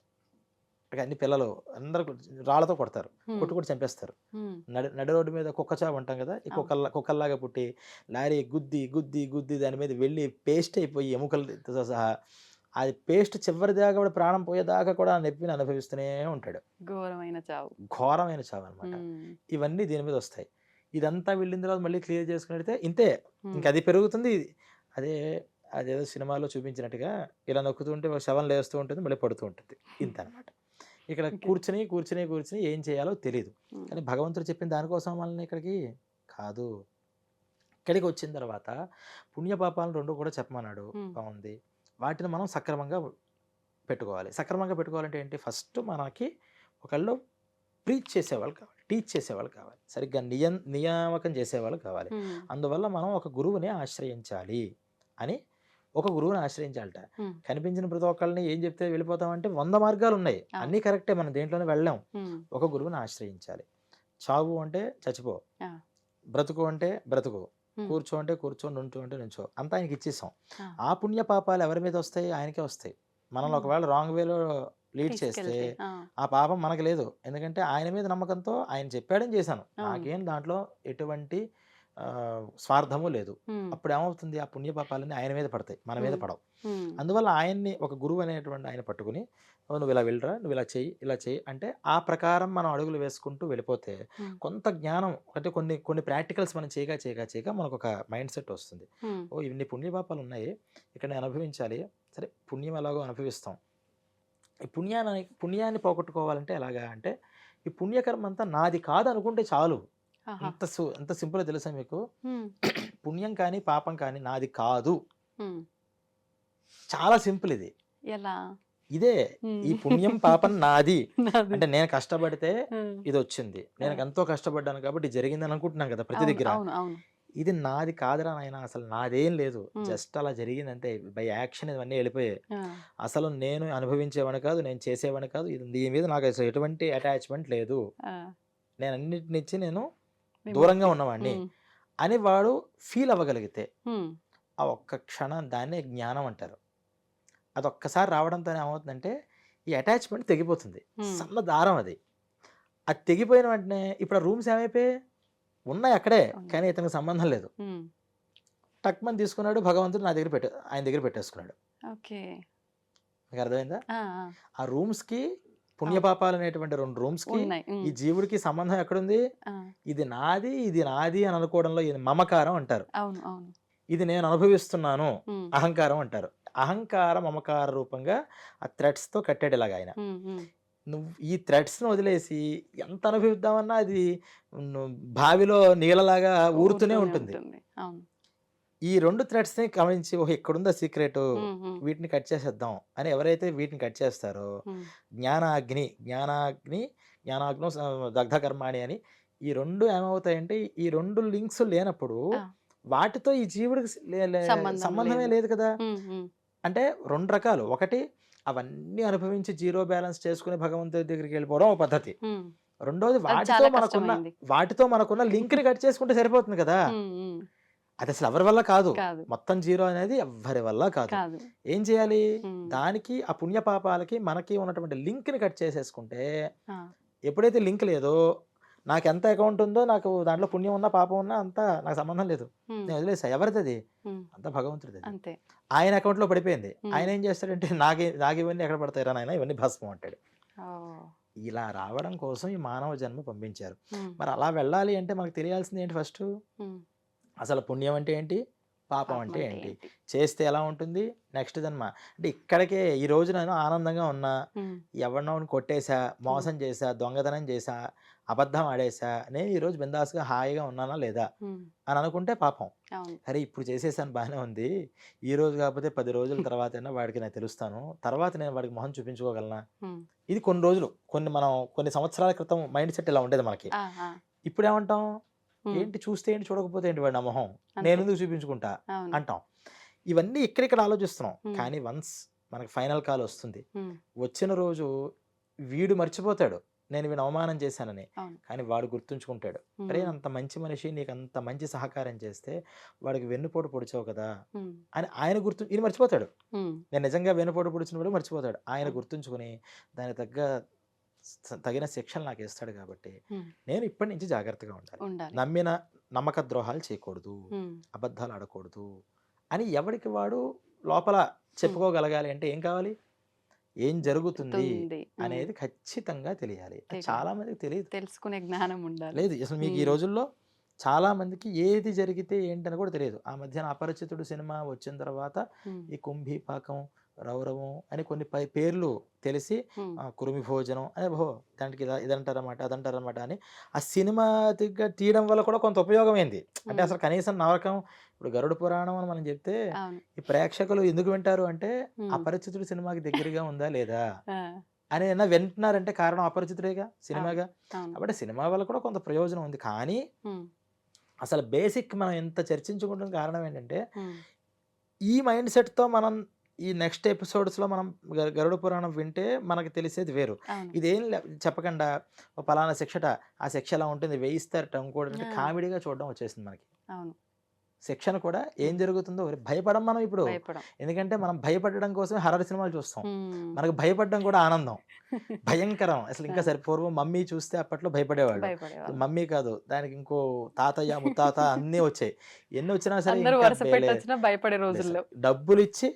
ఇక అన్ని పిల్లలు అందరూ రాళ్ళతో కొడతారు. హ్మ్. కొట్టి చంపేస్తారు. హ్మ్. నడి రోడ్డు మీద కుక్క చావు అంటాం కదా! ఈ అవును. కుక్కల్లాగా పుట్టి లారీ గుద్ది దాని మీద వెళ్లి పేస్ట్ అయిపోయి ఎముకలతో సహా అది పేస్ట్ చివరిదాకా కూడా ప్రాణం పోయేదాకా కూడా ఆ నొప్పిని అనుభవిస్తూనే ఉంటాడు. ఘోరమైన చావు. ఘోరమైన చావనమాట. హ్మ్. ఇవన్నీ దీని మీద వస్తాయి. ఇదంతా వెళ్ళిన తర్వాత మళ్ళీ క్లియర్ చేసుకునెడితే ఇంతే. హ్మ్. ఇంకది పెరుగుతుంది. అదే అదేదో సినిమాలో చూపించినట్టుగా ఇలా నొక్కుతుంటే ఒక శవం లేస్తూ ఉంటుంది. మళ్ళీ పడుతూ ఉంటుంది. ఇంతనమాట. ఇక్కడ ఓకే. కూర్చొని ఏం చేయాలో తెలీదు. హ్మ్. కానీ భగవంతుడు చెప్పిన దానికోసం వాళ్ళని ఇక్కడికి కాదు. ఇక్కడికి వచ్చిన తర్వాత పుణ్యపాపాలను 2 కూడా చెప్పమన్నాడు. హ్మ్. బావుంది. వాటిని మనం సక్రమంగా పెట్టుకోవాలి. సక్రమంగా పెట్టుకోవాలంటే ఏంటి? ఫస్ట్ మనకి ఒకళ్ళు ప్రీచ్ చేసేవాళ్ళు కావాలి. టీచ్ చేసేవాళ్ళు కావాలి, సరిగ్గా నియామకం చేసేవాళ్ళు కావాలి. ఉమ్, అందువల్ల మనం ఒక గురువుని ఆశ్రయించాలి అని, ఒక గురువుని ఆశ్రయించాలట. ఉమ్, కనిపించిన ప్రతి ఒక్కళ్ళని ఏం చెప్తే వెళ్ళిపోతామంటే 100 మార్గాలు ఉన్నాయి, అవును. అన్నీ కరెక్టే, మనం దేంట్లోనే వెళ్ళాం. ఉమ్, ఒక గురువుని ఆశ్రయించాలి. చావు అంటే చచ్చిపో, ఆ, బ్రతుకు అంటే బ్రతుకు, ఉమ్, కూర్చో అంటే కూర్చో, నుంచో అంటే నుంచో, అంతా ఆయనకి ఇచ్చేసాం. ఆ, ఆ పుణ్య పాపాలు ఎవరి మీద వస్తాయి? ఆయనకే వస్తాయి. మనల్ని ఉమ్, ఒకవేళ రాంగ్ వేలో లీడ్ చేస్తే తీసుకెళ్తే ఆ, ఆ పాపం మనకు లేదు. ఎందుకంటే ఆయన మీద నమ్మకంతో ఆయన చెప్పాడని చేశాను. అవును. నాకేం దాంట్లో ఎటువంటి స్వార్థము లేదు. ఉమ్, అప్పుడు ఏమవుతుంది? ఆ పుణ్య పాపాలన్నీ ఆయన మీద పడతాయి, మన మీద ఉమ్, పడవు. ఉమ్, అందువల్ల ఆయన్ని, ఒక గురువు అనేటువంటి ఆయన పట్టుకుని, "ఓ, నువ్వు ఇలా వెళ్ళరా, నువ్వు ఇలా చెయ్యి, ఇలా చెయ్యి" అంటే ఆ ప్రకారం మనం అడుగులు వేసుకుంటూ వెళ్ళిపోతే ఉమ్, కొంత జ్ఞానం, అంటే కొన్ని కొన్ని ప్రాక్టికల్స్ మనం చేయగా చేయగా చేయగా మనకు ఒక మైండ్ సెట్ వస్తుంది. ఉమ్, ఓ, ఇన్ని పుణ్యపాపాలు ఉన్నాయి, ఇక్కడ నేను అనుభవించాలి. సరే, పుణ్యం ఎలాగో అనుభవిస్తాం. ఈ పుణ్యాన్ని పోగొట్టుకోవాలంటే ఎలాగా అంటే, ఈ పుణ్యకర్మ అంతా నాది కాదు అనుకుంటే చాలు. ఆహా, ఎంత సింపుల్ తెలుసా మీకు? ఉమ్, పుణ్యం కానీ పాపం కానీ నాది కాదు. ఉమ్, చాలా సింపుల్ ఇది. ఎలా ఇదే, ఉమ్, ఈ పుణ్యం పాపం నాది. నాది. అంటే నేను కష్టపడితే ఉమ్, ఇది వచ్చింది, నేను ఎంతో కష్టపడ్డాను కాబట్టి ఇది జరిగిందని అనుకుంటున్నాను కదా ప్రతి అవును దగ్గర. అవును అవును. ఇది నాది కాదురా నాయన, అసలు నాదేం లేదు, ఉమ్, జస్ట్ అలా జరిగిందంటే బై యాక్షన్ ఇవన్నీ వెళ్ళిపోయాయి. ఆ, అసలు నేను అనుభవించేవాడిని కాదు, నేను చేసేవాడిని కాదు, ఇది దీని మీద నాకు అసలు ఎటువంటి అటాచ్మెంట్ లేదు, ఆ, నేను అన్నిటినిచ్చి నేను విముక్తి. దూరంగా ఉన్నవాడిని ఉమ్, అని వాడు ఫీల్ అవ్వగలిగితే, ఉమ్, ఆ ఒక్క క్షణం దాన్నే జ్ఞానం అంటారు. అది ఒక్కసారి రావడంతో ఏమవుతుందంటే ఈ అటాచ్మెంట్ తెగిపోతుంది. ఉమ్, సన్న దారం అది. అది తెగిపోయిన వెంటనే ఇప్పుడు ఆ రూమ్స్ ఏమైపోయాయి? ఉన్నాయి అక్కడే, అవును. కానీ ఇతనికి సంబంధం లేదు. ఉమ్, టక్మని తీసుకున్నాడు, భగవంతుడు ఆయన దగ్గర పెట్టేసుకున్నాడు. ఓకే. మీకు అర్థమైందా? ఆ, ఆ, ఆ రూమ్స్కి, పుణ్యపాపాలు అనేటువంటి 2 రూమ్స్కి ఉన్నాయి. ఈ జీవుడికి సంబంధం ఎక్కడుంది? ఆ, ఇది నాది, ఇది నాది అని అనుకోవడంలో ఇది మమకారం అంటారు. అవును అవును. ఇది నేను అనుభవిస్తున్నాను, ఉమ్, అహంకారం అంటారు. అహంకార మమకార రూపంగా ఆ థ్రెడ్స్తో కట్టాడు ఇలాగ ఆయన. ఉమ్, ఉమ్, నువ్వు ఈ థ్రెడ్స్ని వదిలేసి ఎంత అనుభవిద్దామన్నా అది బావిలో నీళ్ళలాగా ఊరుతూనే ఉంటుంది. అవును. ఈ 2 థ్రెడ్స్ని గమనించి, ఓహో, ఇక్కడుందా సీక్రెట్, ఉమ్, ఉమ్, వీటిని కట్ చేసేద్దాం అని ఎవరైతే వీటిని కట్ చేస్తారో, ఉమ్, జ్ఞానాగ్నో దగ్ధ కర్మాణి అని, ఈ 2 ఏమవుతాయంటే, ఈ 2 లింక్స్ లేనప్పుడు ఆ, వాటితో ఈ జీవుడికి సంబంధమే లేదు. లేదు కదా. ఉమ్, ఉమ్, అంటే 2 రకాలు. ఒకటి, అవన్నీ అనుభవించి జీరో బ్యాలెన్స్ చేసుకుని భగవంతుడి దగ్గరికి వెళ్ళిపోవడం ఒక పద్ధతి. ఉమ్, రెండోది, అది చాలా కష్టమైంది. వాటితో మనకున్న లింక్ని కట్ చేసుకుంటే సరిపోతుంది కదా. ఉమ్, ఉమ్, అది అసలు ఎవరి వల్ల కాదు. కాదు మొత్తం జీరో అనేది ఎవ్వరి వల్ల కాదు. కాదు. ఏం చేయాలి? ఉమ్, దానికి, ఆ పుణ్య పాపాలకి మనకి ఉన్నటువంటి లింక్ని కట్ చేసేసుకుంటే, ఆ, ఎప్పుడైతే లింక్ లేదో, నాకు ఎంత అకౌంట్ ఉందో, నాకు దాంట్లో పుణ్యం ఉన్నా పాపం ఉన్నా అంతా నాకు సంబంధం లేదు, ఉమ్, నేను వదిలేసా. ఎవరిది అది? ఉమ్, అంతా భగవంతుడిది. అది అంతే. ఆయన అకౌంట్లో పడిపోయింది. ఉమ్, ఆయన ఏం చేస్తాడంటే, నాకు ఇవన్నీ ఎక్కడ పడతాయిరా నాయన, ఇవన్నీ భస్మం అంటాడు. ఓ, ఇలా రావడం కోసం ఈ మానవ జన్మ పంపించారు. ఉమ్, మరి అలా వెళ్ళాలి అంటే మనకు తెలియాల్సింది ఏంటి? ఫస్ట్ ఉమ్, అసలు పుణ్యం అంటే ఏంటి, పాపం పాపం అంటే అంటే ఏంటి, ఏంటి? చేస్తే ఎలా ఉంటుంది, నెక్స్ట్ జన్మ. అంటే ఇక్కడికే ఈ రోజు నేను ఆనందంగా ఉన్నా, ఉమ్, ఎవరినో కొట్టేశా, ఉమ్, మోసం చేశా, దొంగతనం చేశా, అబద్ధం ఆడేశా, నేను ఈరోజు బిందాస్గా హాయిగా ఉన్నానా లేదా ఉమ్, అని అనుకుంటే పాపం. అవును. అరే, ఇప్పుడు చేసేసాను బాగానే ఉంది, ఈ రోజు కాకపోతే 10 రోజుల తర్వాతైనా వాడికి నేను తెలుస్తాను, తర్వాత నేను వాడికి మొహం చూపించుకోగలనా. ఉమ్, ఇది కొన్ని రోజులు, కొన్ని సంవత్సరాల క్రితం మైండ్ సెట్ ఇలా ఉండేది మనకి. ఆ, ఆ, ఇప్పుడు ఏమంటాం? ఉమ్, ఏంటి, చూస్తే ఏంటి, చూడకపోతే ఏంటి వాడి నా మొహం, అంతే. నేను ఎందుకు చూపించుకుంటా అవును. అంటాం. ఇవన్నీ ఇక్కడిక్కడ ఆలోచిస్తున్నాం. ఉమ్, కానీ వన్స్ మనకి ఫైనల్ కాల్ వస్తుంది, ఉమ్, వచ్చిన రోజు వీడు మర్చిపోతాడు నేను వీడిని అవమానం చేశానని, అవును. కానీ వాడు గుర్తుంచుకుంటాడు. ఉమ్, అరే, అంత మంచి మనిషి నీకు అంత మంచి సహకారం చేస్తే వాడికి వెన్నుపోటు పొడిచావు కదా ఉమ్, అని ఆయన ఈయన మర్చిపోతాడు. ఉమ్, నేను నిజంగా వెన్నుపోటు పొడిచిన వాడు మర్చిపోతాడు. ఆయన అవును. గుర్తుంచుకుని దానికి తగిన శిక్షలు నాకు ఇస్తాడు. కాబట్టి ఉమ్, నేను ఇప్పటి నుంచి జాగ్రత్తగా ఉండాలి, ఉండాలి. నమ్మక ద్రోహాలు చేయకూడదు, ఉమ్, అబద్ధాలు ఆడకూడదు అని ఎవరికి వాడు లోపల చెప్పుకోగలగాలి. అంటే ఏం కావాలి? ఏం జరుగుతుంది ఉంది. ఉమ్, అనేది ఖచ్చితంగా తెలియాలి. అది తెలియాలి. చాలా మందికి తెలియదు. తెలుసుకునే జ్ఞానం ఉండాలి. లేదు, అసలు మీకు ఈ ఉమ్, రోజుల్లో చాలా మందికి ఏది జరిగితే ఏంటని కూడా తెలియదు. ఆ మధ్యన అపరిచితుడు సినిమా వచ్చిన తర్వాత ఉమ్, ఈ కుంభీపాకం, రౌరవం అని కొన్ని పేర్లు తెలిసి, ఉమ్, కురుమి భోజనం అనే దానికి ఇదంటారన్నమాట, అదంటారన్నమాట అని ఆ సినిమా తీయడం వల్ల కూడా కొంత ఉపయోగమైంది. అంటే ఉమ్, అసలు కనీసం నరకం, ఇప్పుడు గరుడ పురాణం అని మనం చెప్తే అవును. ఈ ప్రేక్షకులు ఎందుకు వింటారు అంటే, ఉమ్, అపరిచితుడు సినిమాకి దగ్గరగా ఉందా లేదా ఆ, అని ఏమైనా వింటున్నారంటే కారణం అపరిచితుడేగా, అవును. సినిమాగా. అవును. కాబట్టి సినిమా వల్ల కూడా కొంత ప్రయోజనం ఉంది. కానీ హ్మ్. అసలు బేసిక్ మనం ఇంత చర్చించుకుంటున్న కారణం ఏంటంటే, హ్మ్. ఈ మైండ్ సెట్‌తో మనం ఈ నెక్స్ట్ ఎపిసోడ్స్‌లో మనం గరుడ పురాణం వింటే మనకు తెలిసేది వేరు. అవును. ఇదేం చెప్పకుండా ఓ పలానా శిక్షట, ఆ శిక్ష ఇలా ఉంటుంది, వేయిస్తారట ఇంకోటంటే ఆ! కామెడీగా చూడడం వచ్చేసింది మనకి. అవును. శిక్షను కూడా ఏం హ్మ్. జరుగుతుందో భయపడం మనం ఇప్పుడు. భయపడం. ఎందుకంటే మనం భయపడడం కోసమే హారర్ సినిమాలు చూస్తాం. హ్మ్. మనకు భయపడడం కూడా ఆనందం. భయంకరం. అసలు ఇంకా ఆ! సరే పూర్వం 'మమ్మీ' చూస్తే అప్పట్లో భయపడేవాళ్ళం. ఇప్పుడు భయపడేవాళ్ళం. 'మమ్మీ' కాదు దానికి ఇంకో తాతయ్య, ముత్తాత అన్నీ వచ్చాయి. ఎన్ని వచ్చినా సరే అందరూ ఇంకా వరుస పెట్టొచ్చినా భయపడే రోజుల్లో. డబ్బులిచ్చి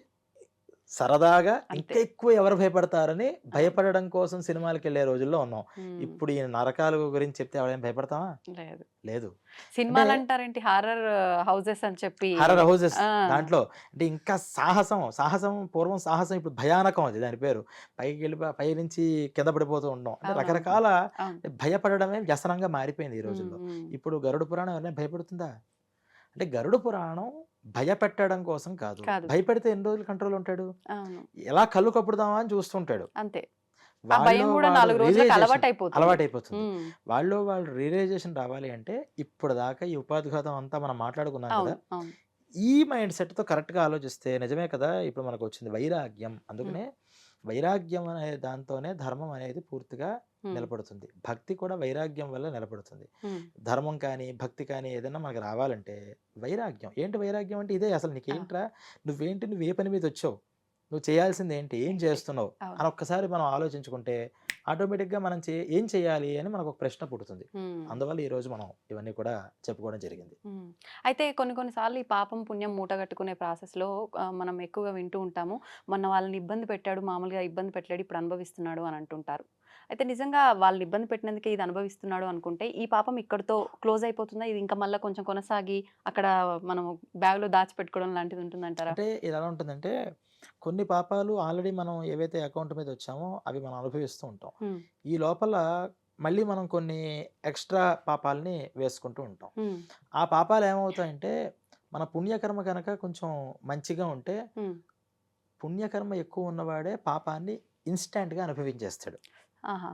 సరదాగా అంతే. ఇంకా ఎక్కువ ఎవరు భయపడతారని అవును. భయపడడం కోసం సినిమాలకెళ్ళే రోజుల్లో ఉన్నాం. హ్మ్. ఇప్పుడు ఈ నరకాలు గురించి చెప్తే ఎవరైనా భయపడతామా? లేదు. లేదు. అంటే సినిమాలంటారేంటి హారర్ హౌసెస్ అని చెప్పి. హారర్ హౌసెస్ ఆ! దాంట్లో అంటే ఇంకా సాహసం పూర్వం సాహసం ఇప్పుడు భయానకం అది దాని పేరు. పైనుంచి కింద పడిపోతూ ఉండడం. అంటే అవునవును. రకరకాల అవును. భయపడడమే వ్యసనంగా మారిపోయింది ఈ హ్మ్. రోజుల్లో. హ్మ్. ఇప్పుడు గరుడ పురాణం ఎవరైనా భయపడుతుందా? అంటే గరుడ పురాణం భయపెట్టడం కోసం కాదు. కాదు. భయపెడితే ఎన్ని రోజులు కంట్రోల్ ఉంటాడు? అవును. ఎలా కళ్ళు కప్పుదామా అని చూస్తుంటాడు. అంతే. ఆ భయం వాళ్ళో గూడా వాడు 4 రోజులకి రియలైజేషన్ అలవాటయిపోతుంది. అలవాటైపోతుంది. హ్మ్. వాళ్ళో వాళ్ళు రియలైజేషన్ రావాలి అంటే ఇప్పటిదాకా ఈ ఉపాధిఘాతం అంతా మనం మాట్లాడుకున్నాం కదా! అవును. అవును. ఈ మైండ్ సెట్‌తో కరెక్ట్‌గా ఆలోచిస్తే నిజమే కదా! ఇప్పుడు మనకొచ్చింది వైరాగ్యం. హ్మ్. అందుకనే వైరాగ్యం అనే దాంతోనే ధర్మం అనేది పూర్తిగా హ్మ్. నిలబడుతుంది. భక్తి కూడా వైరాగ్యం వల్ల నిలబడుతుంది. హ్మ్. ధర్మం కానీ, భక్తి కానీ ఏదైనా మనకు రావాలంటే వైరాగ్యం. ఏంటి వైరాగ్యం అంటే ఇదే అసలు ఆ! నీకేంట్రా? నువ్వు ఏ పని మీదొచ్చావు? నువ్వు చేయాల్సిందేంటి? ఏం ఏంటి? చేస్తున్నావు? అవును. అని ఒక్కసారి మనం ఆలోచించుకుంటే ఆటోమేటిక్‌గా మనం ఏం చేయాలి అని మనకొక ప్రశ్న పుడుతుంది. హ్మ్. అందువల్ల ఈరోజు మనం ఇవన్నీ కూడా చెప్పుకోవడం జరిగింది. హ్మ్. అయితే కొన్ని కొన్ని సార్లు ఈ పాపం, పుణ్యం మూటగట్టుకునే ప్రాసెస్‌లో మనం ఎక్కువగా వింటూ ఉంటాము. మొన్న వాళ్ళని ఇబ్బంది పెట్టాడు, మామూలుగా ఇబ్బంది పెట్టలేడు, ఇప్పుడు అనుభవిస్తున్నాడు అని అంటుంటారు. అయితే నిజంగా వాళ్ళని ఇబ్బంది పెట్టినందుకే ఇది అనుభవిస్తున్నాడు అనుకుంటే, ఈ పాపం ఇక్కడితో క్లోజ్ అయిపోతుందా? ఇది ఇంకా మళ్ళా కొంచెం కొనసాగి అక్కడ మనం బ్యాగ్‌లో దాచిపెట్టుకోవడం లాంటిది ఉంటుందంటారా? అంటే ఇది ఎలా ఉంటుందంటే, కొన్ని పాపాలు ఆల్రెడీ మనం ఏవైతే అకౌంట్ మీద వచ్చామో అవి మనం అనుభవిస్తూ ఉంటాం. హ్మ్. ఈ లోపల మళ్ళీ మనం కొన్ని ఎక్స్‌ట్రా పాపాల్ని వేసుకుంటూ ఉంటాం. హ్మ్. ఆ పాపాలు ఏమవుతాయంటే, మన పుణ్యకర్మ గనక కొంచెం మంచిగా ఉంటే, హ్మ్. పుణ్యకర్మ ఎక్కువ ఉన్నవాడే పాపాన్ని ఇన్‌స్టాంట్‌గా అనుభవించేస్తాడు. ఆహా!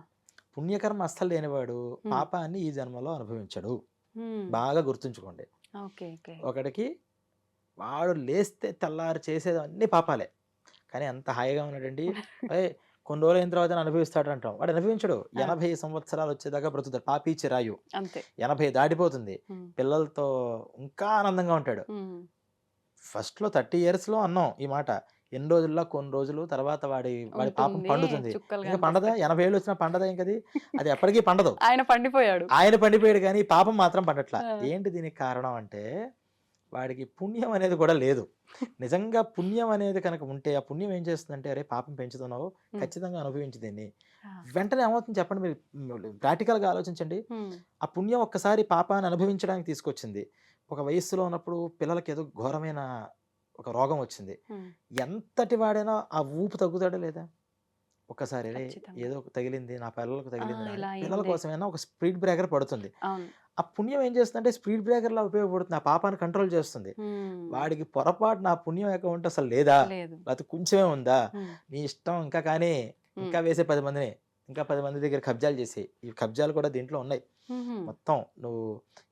పుణ్యకర్మ అస్సలు లేనివాడు హ్మ్. పాపాన్ని ఈ జన్మలో అనుభవించడు. హ్మ్. బాగా గుర్తుంచుకోండి. ఓకే. ఓకే. ఒకడికి వాడు లేస్తే తెల్లారి చేసేదన్నీ పాపాలే. కానీ ఎంత హాయిగా ఉన్నాడండి. ఏయ్! కొన్ని రోజులయిన తర్వాతైనా అనుభవిస్తాడంటాం. వాడు అనుభవించడు. ఆ! 80 సంవత్సరాలు వచ్చేదాకా బ్రతుకుతాడు. పాపి చిరాయు. అంతే. 80 దాటిపోతుంది. హ్మ్. పిల్లలతో ఇంకా ఆనందంగా ఉంటాడు. హ్మ్. ఫస్ట్‌లో 30 ఇయర్స్‌లో అన్నాం ఈ మాట. ఎన్ని రోజుల్లో కొన్ని రోజులు తర్వాత వాడి పాపం ఉంటుంది. పండుతుంది. చుక్కలు ఇంక పండదా? కనిపిస్తాయి. 80 ఏళ్ళు వచ్చినా పండదా ఇంకది? అది ఎప్పటికి పండదు. ఆయన పండిపోయాడు. ఆయన పండిపోయాడు గానీ, ఈ పాపం మాత్రం పండట్ల. ఆ! ఏంటి దీనికి కారణం అంటే, వాడికి పుణ్యం అనేది కూడా లేదు. నిజంగా పుణ్యం అనేది కనుక ఉంటే, ఆ పుణ్యం ఏం చేస్తుందంటే, "అరే! పాపం పెంచుతున్నావు, హ్మ్. ఖచ్చితంగా అనుభవించు దీన్ని." ఆ! వెంటనే ఏమవుతుంది చెప్పండి మీరు ప్రాక్టికల్‌గా ఆలోచించండి. హ్మ్. ఆ పుణ్యం ఒక్కసారి పాపాన్ని అనుభవించడానికి తీసుకొచ్చింది. ఒక వయస్సులో ఉన్నప్పుడు పిల్లలకి ఏదో ఘోరమైన ఒక రోగం వచ్చింది. హ్మ్. ఎంతటి వాడైనా ఆ ఊపు తగ్గుతాడా లేదా? ఒక్కసారి "అరే! ఖచ్చితంగా. ఏదో తగిలింది, నా పిల్లలకు ఆ! తగిలిందిరా" అని ఇలా పిల్లల అయిందే. కోసమైనా ఒక స్పీడ్ బ్రేకర్ పడుతుంది. అవును. ఆ పుణ్యం ఏం చేస్తుందంటే స్పీడ్ బ్రేకర్‌లా ఉపయోగపడుతుంది. ఆ పాపాన్ని కంట్రోల్ చేస్తుంది. హ్మ్. వాడికి పొరపాటున ఆ పుణ్యం అకౌంట్ అసలు లేదా? లేదు. లేకపోతే కొంచెమే ఉందా? హ్మ్. నీ ఇష్టం ఇంకా కానీ, హ్మ్. ఇంకా వేసే 10 మందిని. ఇంకా 10 మంది దగ్గర కబ్జాలు చేసేయి. ఈ కబ్జాలు కూడా దీంట్లో ఉన్నాయి. హుహు. మొత్తం నువ్వు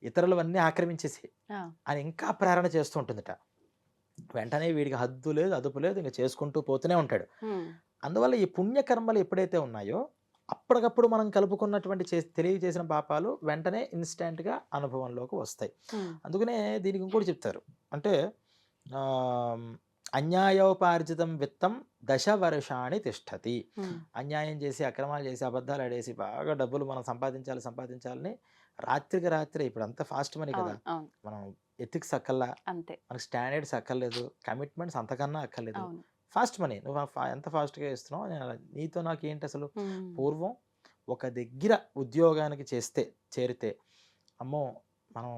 ఇతరులవన్నీ ఆక్రమించేసేయి ఆ! అని ఇంకా ప్రేరణ చేస్తూ ఉంటుందట. వెంటనే వీడికి హద్దు లేదు, అదుపు లేదు. ఇంక చేసుకుంటూ పోతూనే ఉంటాడు. హ్మ్. అందువల్ల ఈ పుణ్యకర్మలు ఎప్పుడైతే ఉన్నాయో, అప్పటికప్పుడు మనం కలుపుకున్నటువంటి తెలియజేసిన పాపాలు వెంటనే ఇన్‌స్టాంట్‌గా అనుభవంలోకి వస్తాయి. హ్మ్. అందుకనే దీనికి ఇంకోటి చెప్తారు. అంటే ఆహ్, అన్యాయోపార్జితం విత్తం దశ వర్షాణి తిష్టతి. హ్మ్. అన్యాయం చేసి, అక్రమాలు చేసి, అబద్ధాలాడేసి బాగా డబ్బులు మనం సంపాదించాలని రాత్రికి రాత్రే ఇప్పుడంతా ఫాస్ట్ మనీ కదా! అవును. అవును. మనం ఎథిక్స్ అక్కల్లా, అంతే. మనకు స్టాండర్డ్స్ అక్కర్లేదు, కమిట్మెంట్స్ అంతకన్నా అక్కర్లేదు. అవును. ఫాస్ట్ మనీ నువ్వు ఎంత ఫాస్ట్‌గా ఇస్తున్నావు నీతో నాకేంటసలు? హ్మ్. పూర్వం ఒక దగ్గర ఉద్యోగానికి చేరితే, అమ్మో! మనం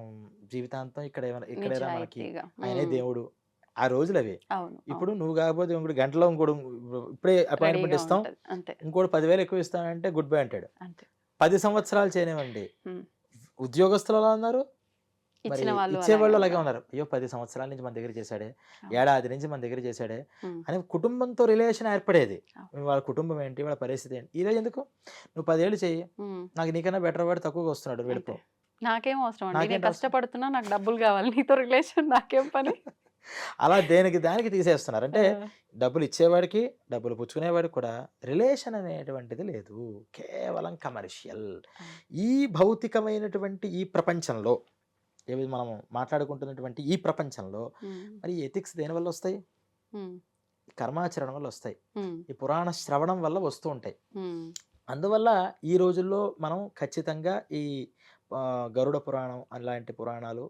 జీవితాంతం ఇక్కడేరా మనకి నిజాయితీగా. ఆయనే హ్మ్. దేవుడు. ఆ రోజులవి. అవును. ఇప్పుడు అవును. నువ్వు కాకపోతే ఇంకోడు గంటలో ఇప్పుడే అపాయింట్‌మెంట్ రెడీగా ఇస్తాం. ఉంటది. అంతే. ఇంకోడు 10,000 ఎక్కువ ఇస్తానంటే గుడ్ బై అంటాడు. అంతే. 10 సంవత్సరాలు చేయనివ్వండి. హ్మ్. ఉద్యోగస్తులు ఎలా ఉన్నారు? మరి ఇచ్చిన వాళ్ళు అలాగే ఇచ్చేవాళ్ళు అలాగే ఉన్నారు. ఉన్నారు. అయ్యో! 10 సంవత్సరాల నుంచి మన దగ్గర చేశాడే, అవును. ఏడాది నుంచి మన దగ్గర చేశాడే హ్మ్. అని కుటుంబంతో రిలేషన్ ఏర్పడేది. అవును. వాళ్ళ కుటుంబం ఏంటి? వాళ్ళ పరిస్థితి ఏంటి? ఈరోజు ఎందుకు? నువ్వు 10 ఏళ్ళు చెయ్యి. హ్మ్. నాకు నీకన్నా బెటర్ వాడు తక్కువగా వస్తున్నాడు అంతే. వెళ్ళిపో. నాకేం అవసరం అండి. నేను నాకేంటి అవసరం? కష్టపడుతున్నా, నాకు డబ్బులు గావాలి. నీతో రిలేషన్ నాకేం పని? అలా దేనికి దానికి తీసేస్తున్నారు. అంటే ఆ! డబ్బులు ఇచ్చేవాడికి, డబ్బులు పుచ్చుకునేవాడికి కూడా రిలేషన్ అనేటువంటిది లేదు. కేవలం కమర్షియల్. అవును. ఈ భౌతికమైనటువంటి ఈ ప్రపంచంలో ఏవి మనం మాట్లాడుకుంటున్నటువంటి ఈ ప్రపంచంలో హ్మ్. మరి ఎథిక్స్ దేనివల్ల వస్తాయి? హ్మ్. కర్మాచరణ వల్ల వస్తాయి. హ్మ్. ఈ పురాణ శ్రవణం వల్ల వస్తూ ఉంటాయి. హ్మ్. అందువల్ల ఈ రోజుల్లో మనం ఖచ్చితంగా ఈ గరుడ పురాణం అలాంటి పురాణాలు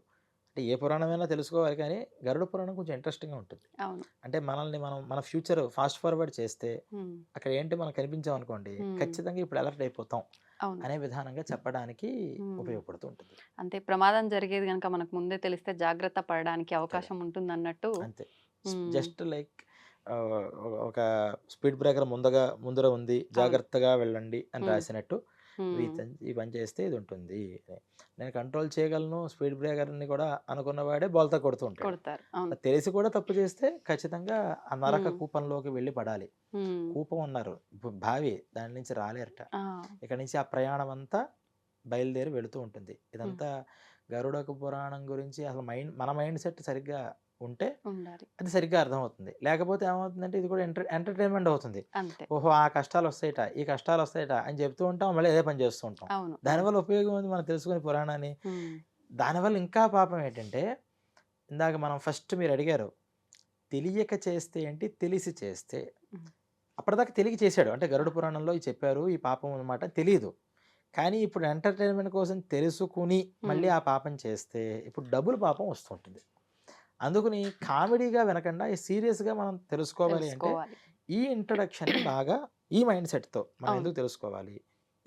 అంటే ఏ పురాణమైనా తెలుసుకోవాలి కానీ గరుడ పురాణం కొంచెం ఇంట్రెస్టింగ్‌గా ఉంటుంది. అవును. అంటే మనల్ని మనం మన ఫ్యూచర్ ఫాస్ట్ ఫార్వర్డ్ చేస్తే హ్మ్. అక్కడ ఏంటి మనకు కనిపించామనుకోండి హ్మ్. ఖచ్చితంగా ఇప్పుడు అలర్ట్ అయిపోతాం అవును. అనే విధానంగా చెప్పడానికి హ్మ్. ఉపయోగపడుతూ ఉంటుంది. అంతే ప్రమాదం జరిగేది గనక మనకు ముందే తెలిస్తే జాగ్రత్త పడడానికి కదా! అవకాశం ఉంటుందన్నట్టు. అంతే. హ్మ్. జస్ట్ లైక్ ఒక స్పీడ్ బ్రేకర్ ముందర ఉంది. అవును. జాగ్రత్తగా వెళ్ళండి అని హ్మ్. రాసినట్టు హ్మ్. ఈ పని చేస్తే ఇది ఉంటుంది అని. నేను కంట్రోల్ చేయగలను స్పీడ్ బ్రేకర్‌ని కూడా అనుకున్నవాడే బోల్తా కొడుతూ ఉంటాడు. కొడతారు. అవును. అది తెలిసి కూడా తప్పు చేస్తే ఖచ్చితంగా ఆ నరక హ్మ్. కూపంలోకి వెళ్ళి పడాలి. హ్మ్. కూపం అన్నారు. బావి దాని నుంచి రాలేరట. ఆ! ఇక్కడి నుంచి ఆ ప్రయాణం అంతా బయలుదేరి వెళుతూ ఉంటుంది. హ్మ్. ఇదంతా గరుడక పురాణం గురించి అసలు మన మైండ్ సెట్ సరిగ్గా ఉంటే ఉండాలి. అది సరిగ్గా అర్థమవుతుంది. లేకపోతే ఏమవుతుందంటే ఇది కూడా ఎంటర్‌టైన్‌మెంట్ అవుతుంది. అంతే. ఓహో! ఆ కష్టాలొస్తాయట, ఈ కష్టాలొస్తాయట అని చెప్తూ ఉంటాం. మళ్ళీ అదే పని చేస్తూ ఉంటాం. అవును. అవును. దానివల్ల ఉపయోగం ఉంది మనం తెలుసుకునే పురాణాన్ని. హ్మ్. దానివల్ల ఇంకా పాపం ఏంటంటే, ఇందాక మనం ఫస్ట్ మీరడిగారు. తెలియక చేస్తే ఏంటి? తెలిసి చేస్తే. హ్మ్. అప్పటిదాకా తెలియక చేశాడు. అంటే ఆ! గరుడ పురాణంలో ఇది చెప్పారు. ఈ పాపం అనమాట తెలీదు. కానీ ఇప్పుడు ఎంటర్‌టైన్‌మెంట్ కోసం తెలుసుకుని హ్మ్. మళ్ళీ ఆ పాపం చేస్తే ఇప్పుడు డబుల్ పాపం వస్తుంటుంది. అందుకని కామెడీగా వినకుండా ఈ సీరియస్‌గా మనం తెలుసుకోవాలి అంటే తెలుసుకోవాలి. ఈ ఇంట్రడక్షన్‌ని బాగా ఈ మైండ్ సెట్‌తో మనం అవును. ఎందుకు తెలుసుకోవాలి?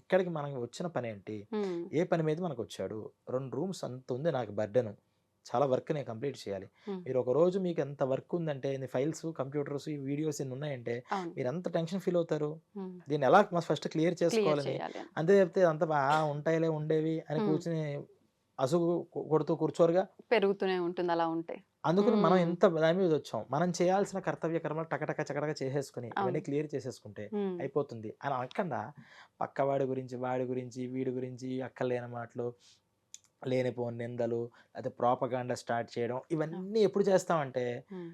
ఇక్కడికి మనకి వచ్చిన పనేంటి? హ్మ్. ఏ పని మీద మనకొచ్చాడు? 2 రూమ్స్ అంతుంది నాకు బర్డెను. చాలా వర్క్ నేను కంప్లీట్ చేయాలి. హ్మ్. మీరు ఒక రోజు మీకు ఎంత వర్క్ ఉందంటే ఇన్ని ఫైల్స్, కంప్యూటర్స్, ఈ వీడియోస్ ఇన్ని ఉన్నాయంటే అవును. మీరెంత టెన్షన్ ఫీల్ అవుతారు? హ్మ్. దీన్ని ఎలా ఫస్ట్ క్లియర్ క్లియర్ చేసుకోవాలని. చేయాలి అని. అంతే చెప్తే అంతా ఉంటాయిలే ఉండేవి అని హ్మ్. కూర్చొని అసుగు కొడుతూ కూర్చోరుగా. పెరుగుతూనే ఉంటుంది అలా ఉంటే. అందుకని మనం హ్మ్. ఎంత దాని మీదొచ్చాం. మనం చేయాల్సిన కర్తవ్య కర్మలు టకటక చకటక చేసేసుకొని, ఇవన్నీ అవును. క్లియర్ చేసేసుకుంటే హ్మ్. అయిపోతుంది అని అనకుండా పక్కవాడి గురించి, వాడి గురించి, వీడి గురించి అక్కర్లేని మాటలు, లేనిపోని నిందలు, లేతే ప్రోపగాండా స్టార్ట్ చేయడం అవును. ఇవన్నీ ఎప్పుడు చేస్తామంటే హ్మ్.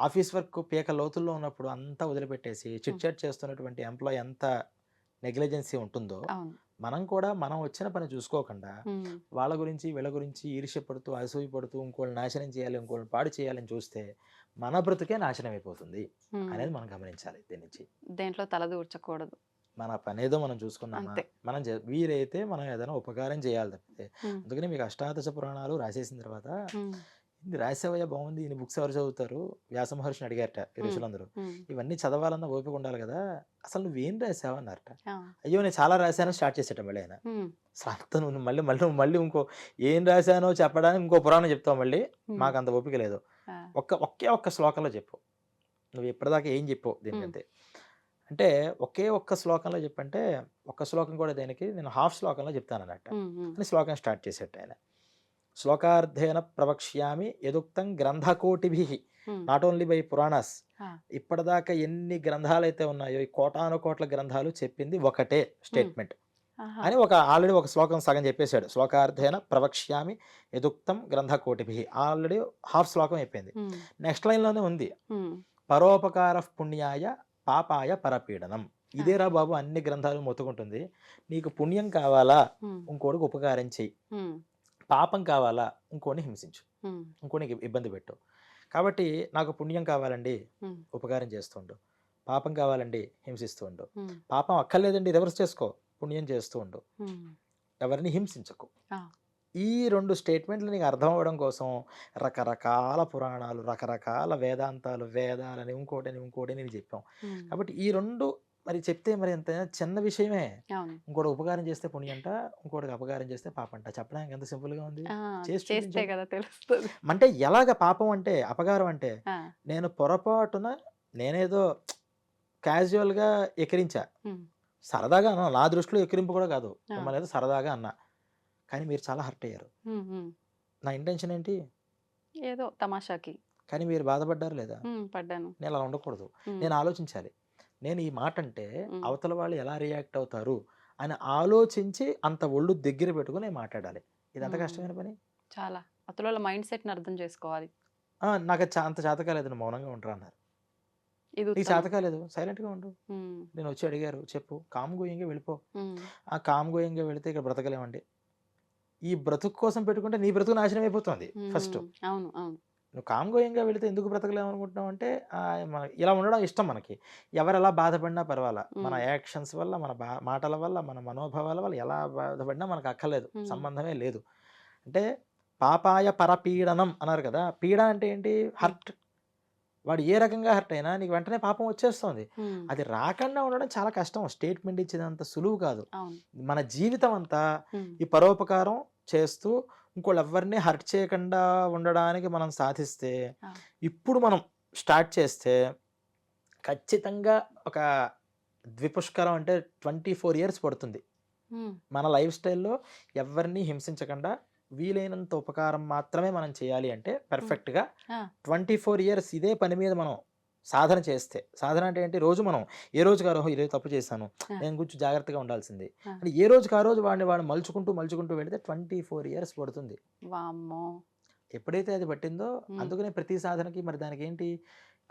ఆఫీస్ వర్క్ పీక లోతుల్లో ఉన్నప్పుడు అంతా వదిలిపెట్టేసి చిట్ హ్మ్. చాట్ చేస్తున్నటువంటి ఎంప్లాయీ ఎంత నెగ్లిజెన్సీ ఉంటుందో, అవును. మనం కూడా మనం వచ్చిన పని చూసుకోకుండా హ్మ్. వాళ్ళ గురించి, వీళ్ళ గురించి ఈర్ష్య పడుతూ, అసూయ పడుతూ, ఇంకోళ్ళని నాశనం చేయాలి, ఇంకోళ్ళని పాడు చేయాలని చూస్తే, మన బ్రతుకే నాశనం అయిపోతుంది హ్మ్. అనేది మనం గమనించాలి దీని నుంచి. దేంట్లో తలదూర్చకూడదు. మన పనేదో మనం చూసుకున్నామా, అంతే. మనం వీలైతే మనం ఏదైనా ఉపకారం చేయాలి తప్పితే. హ్మ్. అందుకని మీకు అష్టాదశ పురాణాలు రాసేసిన తర్వాత, హ్మ్. "ఇది రాసావయ్యా బాగుంది. ఇన్ని బుక్స్ ఎవరు చదువుతారు?" వ్యాస మహర్షిని అడిగారట ఈ హ్మ్. ఋషులందరూ. హ్మ్. "ఇవన్నీ చదవాలన్న ఓపిక ఉండాలి కదా! అసలు నువ్వేం రాసావు?" అన్నారట. ఆ! "అయ్యో! నేను చాలా రాసాను" స్టార్ట్ చేసేట మళ్ళీ ఆయన. హ్మ్. అసలంతా నువ్వు మళ్ళీ మళ్ళీ నువ్వు మళ్ళీ ఇంకో ఏం రాసానో చెప్పడానికి ఇంకో పురాణం చెప్తావు మళ్ళీ. హ్మ్. మాకంత ఓపిక లేదు. ఆ! ఒకే ఒక్క శ్లోకంలో చెప్పు. నువ్వు ఇప్పటిదాకా ఏం చెప్పావు హ్మ్. దీనికంతే. అంటే ఒకే ఒక్క శ్లోకంలో చెప్పంటే, ఒక్క శ్లోకం కూడా దేనికి నేను హాఫ్ శ్లోకంలో చెప్తానన్నట్ట. హ్మ్. హ్మ్. అని శ్లోకం స్టార్ట్ చేసేటాయన. శ్లోకార్థేన ప్రవక్ష్యామి యదుక్తం గ్రంథకోటిభిః. హ్మ్. Not only by Puranas. ఆ! ఇప్పటిదాకా ఎన్ని గ్రంథాలైతే ఉన్నాయో, ఈ కోటాను కోట్ల గ్రంథాలు చెప్పింది ఒకటే హ్మ్. స్టేట్మెంట్. ఆహా! అని ఆల్రెడీ ఒక శ్లోకం సగం చెప్పేసాడు. శ్లోకార్థేన ఓకే. ప్రవక్ష్యామి యదుక్తం గ్రంథకోటిభిః. ఆల్రెడీ హాఫ్ శ్లోకం అయిపోయింది. హ్మ్. నెక్స్ట్ లైన్‌లోనే ఉంది. హ్మ్. పరోపకారః పుణ్యాయ పాపాయ పరపీడనం. ఆ! ఇదేరా బాబు అన్ని గ్రంథాలు మొత్తుకుంటుంది. నీకు పుణ్యం కావాలా? హ్మ్. ఇంకోడికి ఉపకారం చెయ్యి. హ్మ్. పాపం కావాలా? ఇంకోడిని హింసించు. హ్మ్. ఇంకోడికి ఇబ్బంది పెట్టు. కాబట్టి నాకు పుణ్యం కావాలండి, హ్మ్. ఉపకారం చేస్తుండు. పాపం కావాలండి, హింసిస్తూ ఉండు. హ్మ్. పాపం అక్కర్లేదండి రివర్స్ చేసుకో. పుణ్యం చేస్తూ ఉండు. హ్మ్. ఎవరిని హింసించకు. ఆ! ఈ 2 స్టేట్మెంట్‌లు నీకు అర్థం అవ్వడం కోసం రకరకాల పురాణాలు, రకరకాల వేదాంతాలు, వేదాలని ఇంకోటని, ఇంకోటని ఇవి చెప్పాం. హ్మ్. కాబట్టి ఈ 2 మరి చెప్తే మరి ఎంతైనా చిన్న విషయమే. అవును. ఇంకోడికి ఉపకారం చేస్తే పుణ్యంట, ఇంకోడికి అపకారం చేస్తే పాపంట. చెప్పడానికి ఎంత సింపుల్‌గా ఉంది. ఆ! చేసి చేస్తే చూపించండి. గదా తెలుస్తది. అంటే ఎలాగ పాపం అంటే, అపకారం అంటే, ఆ! నేను పొరపాటున నేనేదో క్యాజువల్‌గా ఎక్కిరించా. హ్మ్. సరదాగా అన్నాను. నా దృష్టిలో ఎక్కిరింపు కూడా కాదు. ఆ! మిమ్మల్ని ఏదో సరదాగా అన్నా. కానీ మీరు చాలా హర్ట్ అయ్యారు. హ్మ్. హ్మ్. నా ఇంటెన్షన్ ఏంటి? ఏదో తమాషాకి. కానీ మీరు బాధపడ్డారా లేదా? పడ్డాను. నేను అలా ఉండకూడదు. హ్మ్. నేను ఆలోచించాలి. నేను ఈ మాట అంటే హ్మ్. అవతల వాళ్ళు ఎలా రియాక్ట్ అవుతారు అని ఆలోచించి అంత ఒళ్ళు దగ్గర పెట్టుకొని నేను మాట్లాడాలి. ఇది ఎంత హ్మ్. కష్టమైన పని? చాలా. అవతలోళ్ళ మైండ్ సెట్‌ని అర్థం చేసుకోవాలి. నాకు అది అంత చేత కాలేదు. నువ్వు మౌనంగా ఉండరా అన్నారు. ఇది నీకు ఉత్తమం. చేత కాలేదు సైలెంట్‌గా ఉండు. హ్మ్. నేను వచ్చి అడిగారు చెప్పు. కామ్ గోయింగ్‌గా వెళ్ళిపో. హ్మ్. ఆ కామ్ గోయింగ్‌గా వెళితే ఇక్కడ బ్రతకలేమండి. ఈ బ్రతుకు కోసం పెట్టుకుంటే నీ బ్రతుకు నాశనం అయిపోతుంది ఫస్ట్. హ్మ్. అవును. అవును. నువ్వు కామ్ గోయింగ్‌గా వెళితే ఎందుకు బ్రతకలేము అనుకుంటున్నావు అంటే ఇలా ఉండడం ఇష్టం మనకి. ఎవరెలా బాధపడినా పర్వాలా. మన హ్మ్. యాక్షన్స్ వల్ల, మన మాటల వల్ల, మన మనోభావాల వల్ల ఎలా బాధపడినా మనకు అక్కర్లేదు. హ్మ్. సంబంధమే లేదు. అంటే పాపాయ పరపీడనం అన్నారు కదా! పీడ అంటే ఏంటి? హ్మ్. హర్ట్. వాడు ఏ రకంగా హర్ట్ అయినా నీకు వెంటనే పాపం వచ్చేస్తుంది. హ్మ్. అది రాకుండా ఉండడం చాలా కష్టం. స్టేట్మెంట్ ఇచ్చేదంత సులువు కాదు. అవును. మన జీవితం అంతా హ్మ్. ఈ పరోపకారం చేస్తూ ఇంకోళ్ళెవ్వరిని హర్ట్ చేయకుండా ఉండడానికి మనం సాధిస్తే, ఆ! ఇప్పుడు మనం స్టార్ట్ చేస్తే ఖచ్చితంగా ఒక ద్విపుష్కరం అంటే 24 ఇయర్స్ పడుతుంది. హ్మ్. మన లైఫ్ స్టైల్‌లో ఎవ్వరిని హింసించకుండా వీలైనంత ఉపకారం మాత్రమే మనం చేయాలి అంటే హ్మ్. పర్ఫెక్ట్‌గా ఆ! 24 ఇయర్స్ ఇదే పని మీద మనం సాధన చేస్తే, సాధన అంటే ఏంటి? రోజు మనం ఏ రోజుకి ఆ రోజు ఈరోజు తప్పు చేశాను. ఆ! నేను కొంచెం జాగ్రత్తగా ఉండాల్సింది. ఆ! అని ఏ రోజుకి ఆ రోజు వాడిని మలుచుకుంటూ, మలుచుకుంటూ వెళితే 24 ఇయర్స్ పడుతుంది. వామ్మో! ఎప్పుడైతే అది పట్టిందో హ్మ్. అందుకనే ప్రతి సాధనకి మరి దానికేంటి?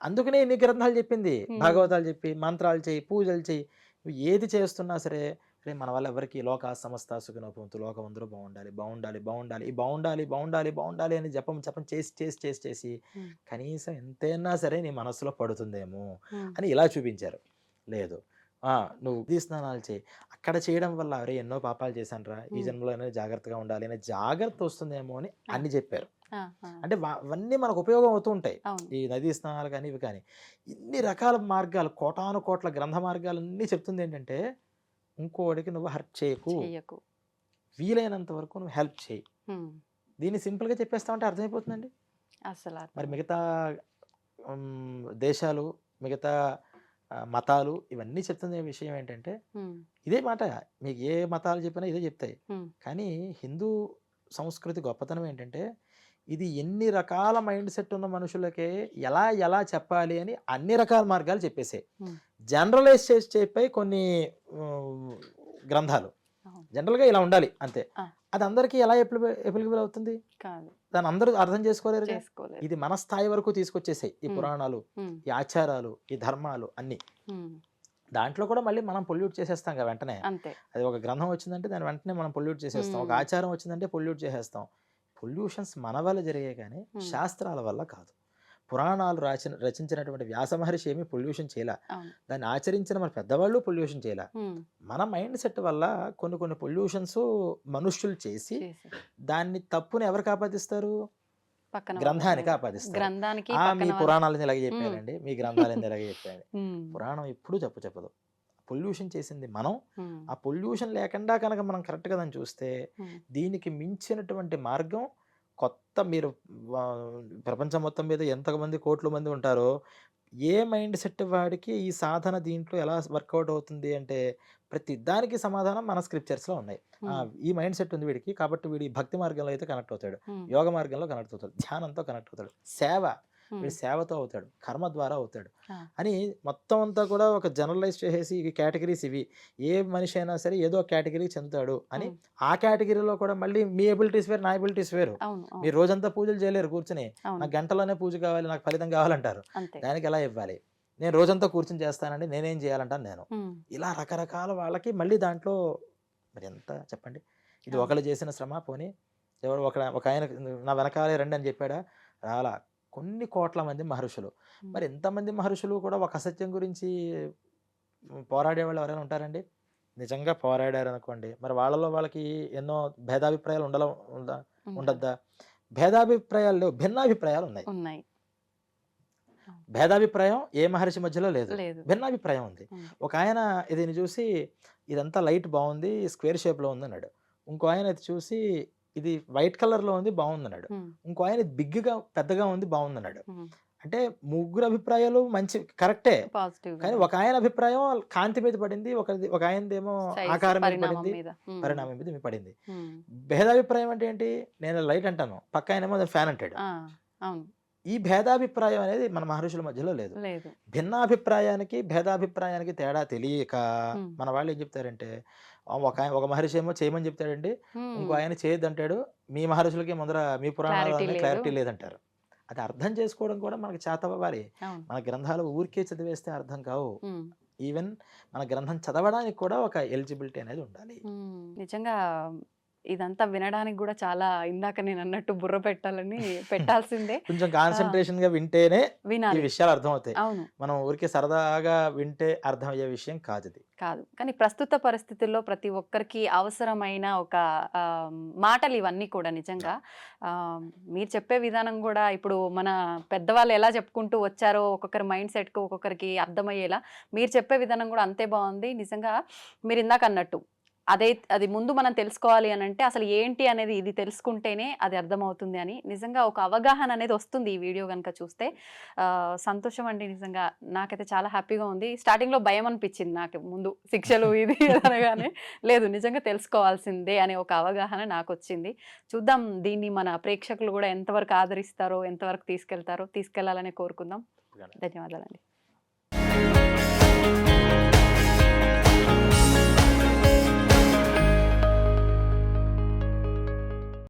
అందుకనే ఇన్ని గ్రంథాలు చెప్పింది. హ్మ్. భాగవతాలు చెప్పి, మంత్రాలు చెయ్యి, పూజలు చెయ్యి. నువ్వు ఏది చేస్తున్నా సరే, అరే మన వల్ల ఎవరికీ లోకా సమస్తా సుఖినో భవంతు. లోకం అందరూ బావుండాలి, బావుండాలి, బావుండాలి. ఈ బావుండాలి, బావుండాలి, బావుండాలి అని జపం, జపం చేసి హ్మ్. కనీసం ఎంతైనా సరే నీ మనసులో పడుతుందేమో హ్మ్. అని ఇలా చూపించారు. లేదు. నువ్వు నదీ స్నానాలు చెయి. అక్కడ చేయడం వల్ల అరే ఎన్నో పాపాలు చేశానురా! ఈ హ్మ్. జన్మలో అయినా జాగ్రత్తగా ఉండాలి అనే జాగ్రత్త వస్తుందేమో అని ఆ! అన్ని చెప్పారు. ఆ! ఆ! అంటే అవన్నీ మనకు ఉపయోగం అవుతూ ఉంటాయి. అవును. ఈ నదీ స్నానాలు కానీ, ఇవి కానీ. ఇన్ని రకాల మార్గాలు, కోటాను కోట్ల గ్రంథ మార్గాలన్నీ చెప్తుందేంటంటే, ఇంకోడికి నువ్వు హర్ట్ చేయకు. చెయ్యకు. వీలైనంత వరకు నువ్వు హెల్ప్ చెయి. హ్మ్. దీన్ని సింపుల్‌గా చెప్పేస్తామంటే అర్థమైపోతుందండి. అస్సలు మరి అర్థమవుతుంది. మిగతా దేశాలు, మిగతా మతాలు ఇవన్నీ చెప్తున్న విషయం ఏంటంటే, హ్మ్. ఇదే మాట. మీకు ఏ మతాలు చెప్పినా ఇదే చెప్తాయి. హ్మ్. కానీ హిందూ సంస్కృతి గొప్పతనం ఏంటంటే, ఇది ఎన్ని రకాల మైండ్ సెట్ ఉన్న మనుషులకే ఎలా చెప్పాలి అని అన్ని రకాల మార్గాలు చెప్పేసాయి. హ్మ్. జనరలైజ్ చేసి చెప్పాయి కొన్ని హ్మ్, గ్రంథాలు. అవును. జనరల్‌గా ఇలా ఉండాలి అంతే. ఆ! అది అందరికీ ఎలా అప్లికబుల్ అవుతుంది? కాదు. దాన్ని అందరూ అర్థం చేసుకోలేరుగా. చేసుకోలేరు. ఇది మన స్థాయి వరకు తీసుకొచ్చేసాయి. ఈ హ్మ్. పురాణాలు, హ్మ్. ఈ ఆచారాలు, ఈ ధర్మాలు అన్నీ. హ్మ్. దాంట్లో కూడా మళ్ళీ మనం పొల్యూట్ చేసేస్తాంగా వెంటనే. అంతే. అది ఒక గ్రంథం వచ్చిందంటే దాన్ని వెంటనే మనం పొల్యూట్ చేసేస్తాం. ఒక హ్మ్. ఆచారం వచ్చిందంటే పొల్యూట్ చేసేస్తాం. పొల్యూషన్స్ మన వల్ల జరిగాయి గానీ, హ్మ్. శాస్త్రాల వల్ల కాదు. పురాణాలు రచించినటువంటి వ్యాస మహర్షి ఏమి పొల్యూషన్ చేయలా. అవును. దాన్ని ఆచరించిన మన పెద్దవాళ్ళు పొల్యూషన్ చేయలా. హ్మ్. మన మైండ్ సెట్ వల్ల కొన్ని పొల్యూషన్స్ మనుష్యులు చేసి, చేసి దాన్ని తప్పుని ఎవరికి ఆపాదిస్తారు? పక్కన వాళ్ళ గ్రంథానికి మీద. ఆపాదిస్తారు. గ్రంథానికి మీ పక్కన వాళ్ళ పురాణాలన్నీ ఇలాగే హ్మ్. చెప్పారండి. మీ గ్రంథాలన్నీ ఇలాగే చెప్పాయండి. హ్మ్. పురాణం ఎప్పుడూ తప్పు చెప్పదు. పొల్యూషన్ చేసింది మనం. హ్మ్. ఆ పొల్యూషన్ లేకుండా కనుక మనం కరెక్ట్‌గా దాన్ని చూస్తే, హ్మ్. దీనికి మించినటువంటి మార్గం కొత్త మీరు వ ప్రపంచం మొత్తం మీద ఎంతమంది కోట్ల మంది ఉంటారో, ఏ మైండ్ సెట్ వాడికి ఈ సాధన దీంట్లో ఎలా వర్కౌట్ అవుతుంది అంటే, ప్రతి దానికి సమాధానం మన స్క్రిప్చర్స్‌లో ఉన్నాయి. హ్మ్. ఈ మైండ్ సెట్ ఉంది వీడికి. కాబట్టి వీడు ఈ భక్తి మార్గంలో అయితే కనెక్ట్ అవుతాడు. హ్మ్. యోగ మార్గంలో కనెక్ట్ అవుతాడు. ధ్యానంతో కనెక్ట్ అవుతాడు. హ్మ్. వీడు సేవతో అవుతాడు. కర్మ ద్వారా అవుతాడు. ఆ! అని మొత్తం అంతా కూడా ఒక జనరలైజ్ చేసేసి ఈ కేటగరీస్ ఇవి. ఏ మనిషి అయినా సరే ఏదో ఒక కేటగరీకి చెందుతాడు అని, హ్మ్. ఆ కేటగరీలో కూడా మళ్ళీ మీ ఎబిలిటీస్ వేరు, నా ఎబిలిటీస్ వేరు. అవును. అవును. మీరు రోజంతా పూజలు చేయలేరు కూర్చొని. అవును. నాకు గంటలోనే పూజ కావాలి, నాకు ఫలితం కావాలంటారు. అంతే. దానికి ఎలా ఇవ్వాలి? నేను రోజంతా కూర్చొని చేస్తానండి, నేనేం చేయాలంటాను నేను. హ్మ్. ఇలా రకరకాల వాళ్ళకి మళ్ళీ దాంట్లో మరి ఎంత చెప్పండి? ఇది అవును. ఒకళ్ళు చేసిన శ్రమ పోనీ ఎవరో ఒకాయన నా వెనకాలే రండి అని చెప్పాడా? రాలా. కొన్ని కోట్ల మంది మహర్షులు. హ్మ్. మరి ఇంతమంది మహర్షులు కూడా ఒక అసత్యం గురించి పోరాడేవాళ్ళు ఎవరైనా ఉంటారండి? నిజంగా పోరాడారనుకోండి, మరి వాళ్ళలో వాళ్ళకి ఎన్నో భేదాభిప్రాయాలు ఉండాలి. ఉండద్దా? భేదాభిప్రాయాలు లేవు, భిన్నాభిప్రాయాలున్నాయి. ఉన్నాయి. అవును. భేదాభిప్రాయం ఏ మహర్షి మధ్యలో లేదు. లేదు. భిన్నాభిప్రాయం ఉంది. ఉంది. ఒకాయన దీన్ని చూసి ఇదంతా లైట్ బావుంది, స్క్వేర్ షేప్‌లో ఉందన్నాడు. ఇంకో ఆయన ఇది చూసి ఇది వైట్ కలర్‌లో ఉంది బావుందన్నాడు. హ్మ్. ఇంకో ఆయన ఇది బిగ్‌గా పెద్దగా ఉంది బావుందన్నాడు. హ్మ్. అంటే ముగ్గురు అభిప్రాయాలు మంచి కరెక్టే. పాజిటివ్ కానీ ఒక ఆయన అభిప్రాయం ఒక మీద పడింది. ఒక ఆయనదేమో సైజ్ ఆకారం మీద పరిణామం పడింది. మీద. పరిణామం మీద మీ పడింది. భేదాభిప్రాయం అంటే ఏంటి? నేను లైట్ అంటాను. పక్క ఆయనేమో ఫ్యాన్ అంటాడు. అవును. ఈ భేదాభిప్రాయం అనేది మన మహర్షుల మధ్యలో లేదు. లేదు. భిన్నాభిప్రాయానికి, భేదాభిప్రాయానికి తేడా తెలియక హ్మ్. మన వాళ్ళు ఏం చెప్తారంటే, ఒక మహర్షి ఏమో చేయమని చెప్తాడండి. ఇంకో ఆయన చేయొద్దంటాడు. మీ మహర్షులకి ముందర మీ క్లారిటీ పురాణాలన్నీ లేదు. క్లారిటీ లేదంటారు. అది అర్థం చేసుకోవడం కూడా మనకి చేతవ్వాలి. అవును. మన గ్రంథాలు ఊరికే చదివేస్తే అర్థం కావు. హ్మ్. ఈవెన్ మన గ్రంథం చదవడానికి కూడా ఒక ఎలిజిబిలిటీ అనేది ఉండాలి. నిజంగా ఇదంతా వినడానికి కూడా చాలా ఇందాక నేను అన్నట్టు బుర్ర పెట్టాలని పెట్టాల్సిందే. కొంచెం కాన్సంట్రేషన్‌గా వింటేనే ఈ వినాలి. విషయాలు అర్థమవుతాయి. అవును. మనం ఊరికే సరదాగా వింటే అర్థమయ్యే విషయం కాదిది. కాదు. కానీ ప్రస్తుత పరిస్థితుల్లో ప్రతి ఒక్కరికి అవసరమైన ఒక మాటలు ఇవన్నీ కూడా నిజంగా. మీరు చెప్పే విధానం కూడా ఇప్పుడు మన పెద్దవాళ్ళు ఎలా చెప్పుకుంటూ వచ్చారో ఒక్కొక్కరి మైండ్ సెట్‌కి ఒక్కొక్కరికి అర్థమయ్యేలా మీరు చెప్పే విధానం కూడా అంతే బావుంది. నిజంగా మీరు ఇందాక అన్నట్టు అది ముందు మనం తెలుసుకోవాలి అనంటే అసలు ఏంటి అనేది ఇది తెలుసుకుంటేనే అది అర్థమవుతుంది అని. నిజంగా ఒక అవగాహన అనేది వస్తుంది ఈ వీడియో గనుక చూస్తే. సంతోషం అండి నిజంగా. నాకైతే చాలా హ్యాపీగా ఉంది. స్టార్టింగ్‌లో భయం అనిపించింది నాకు ముందు శిక్షలు ఇది అనగానే. లేదు నిజంగా తెలుసుకోవాల్సిందే అనే ఒక అవగాహన నాకొచ్చింది. చూద్దాం దీన్ని మన ప్రేక్షకులు కూడా ఎంతవరకు ఆదరిస్తారో, ఎంతవరకు తీసుకెళ్తారో, తీసుకెళ్లాలనే కోరుకుందాం. ధన్యవాదాలండి.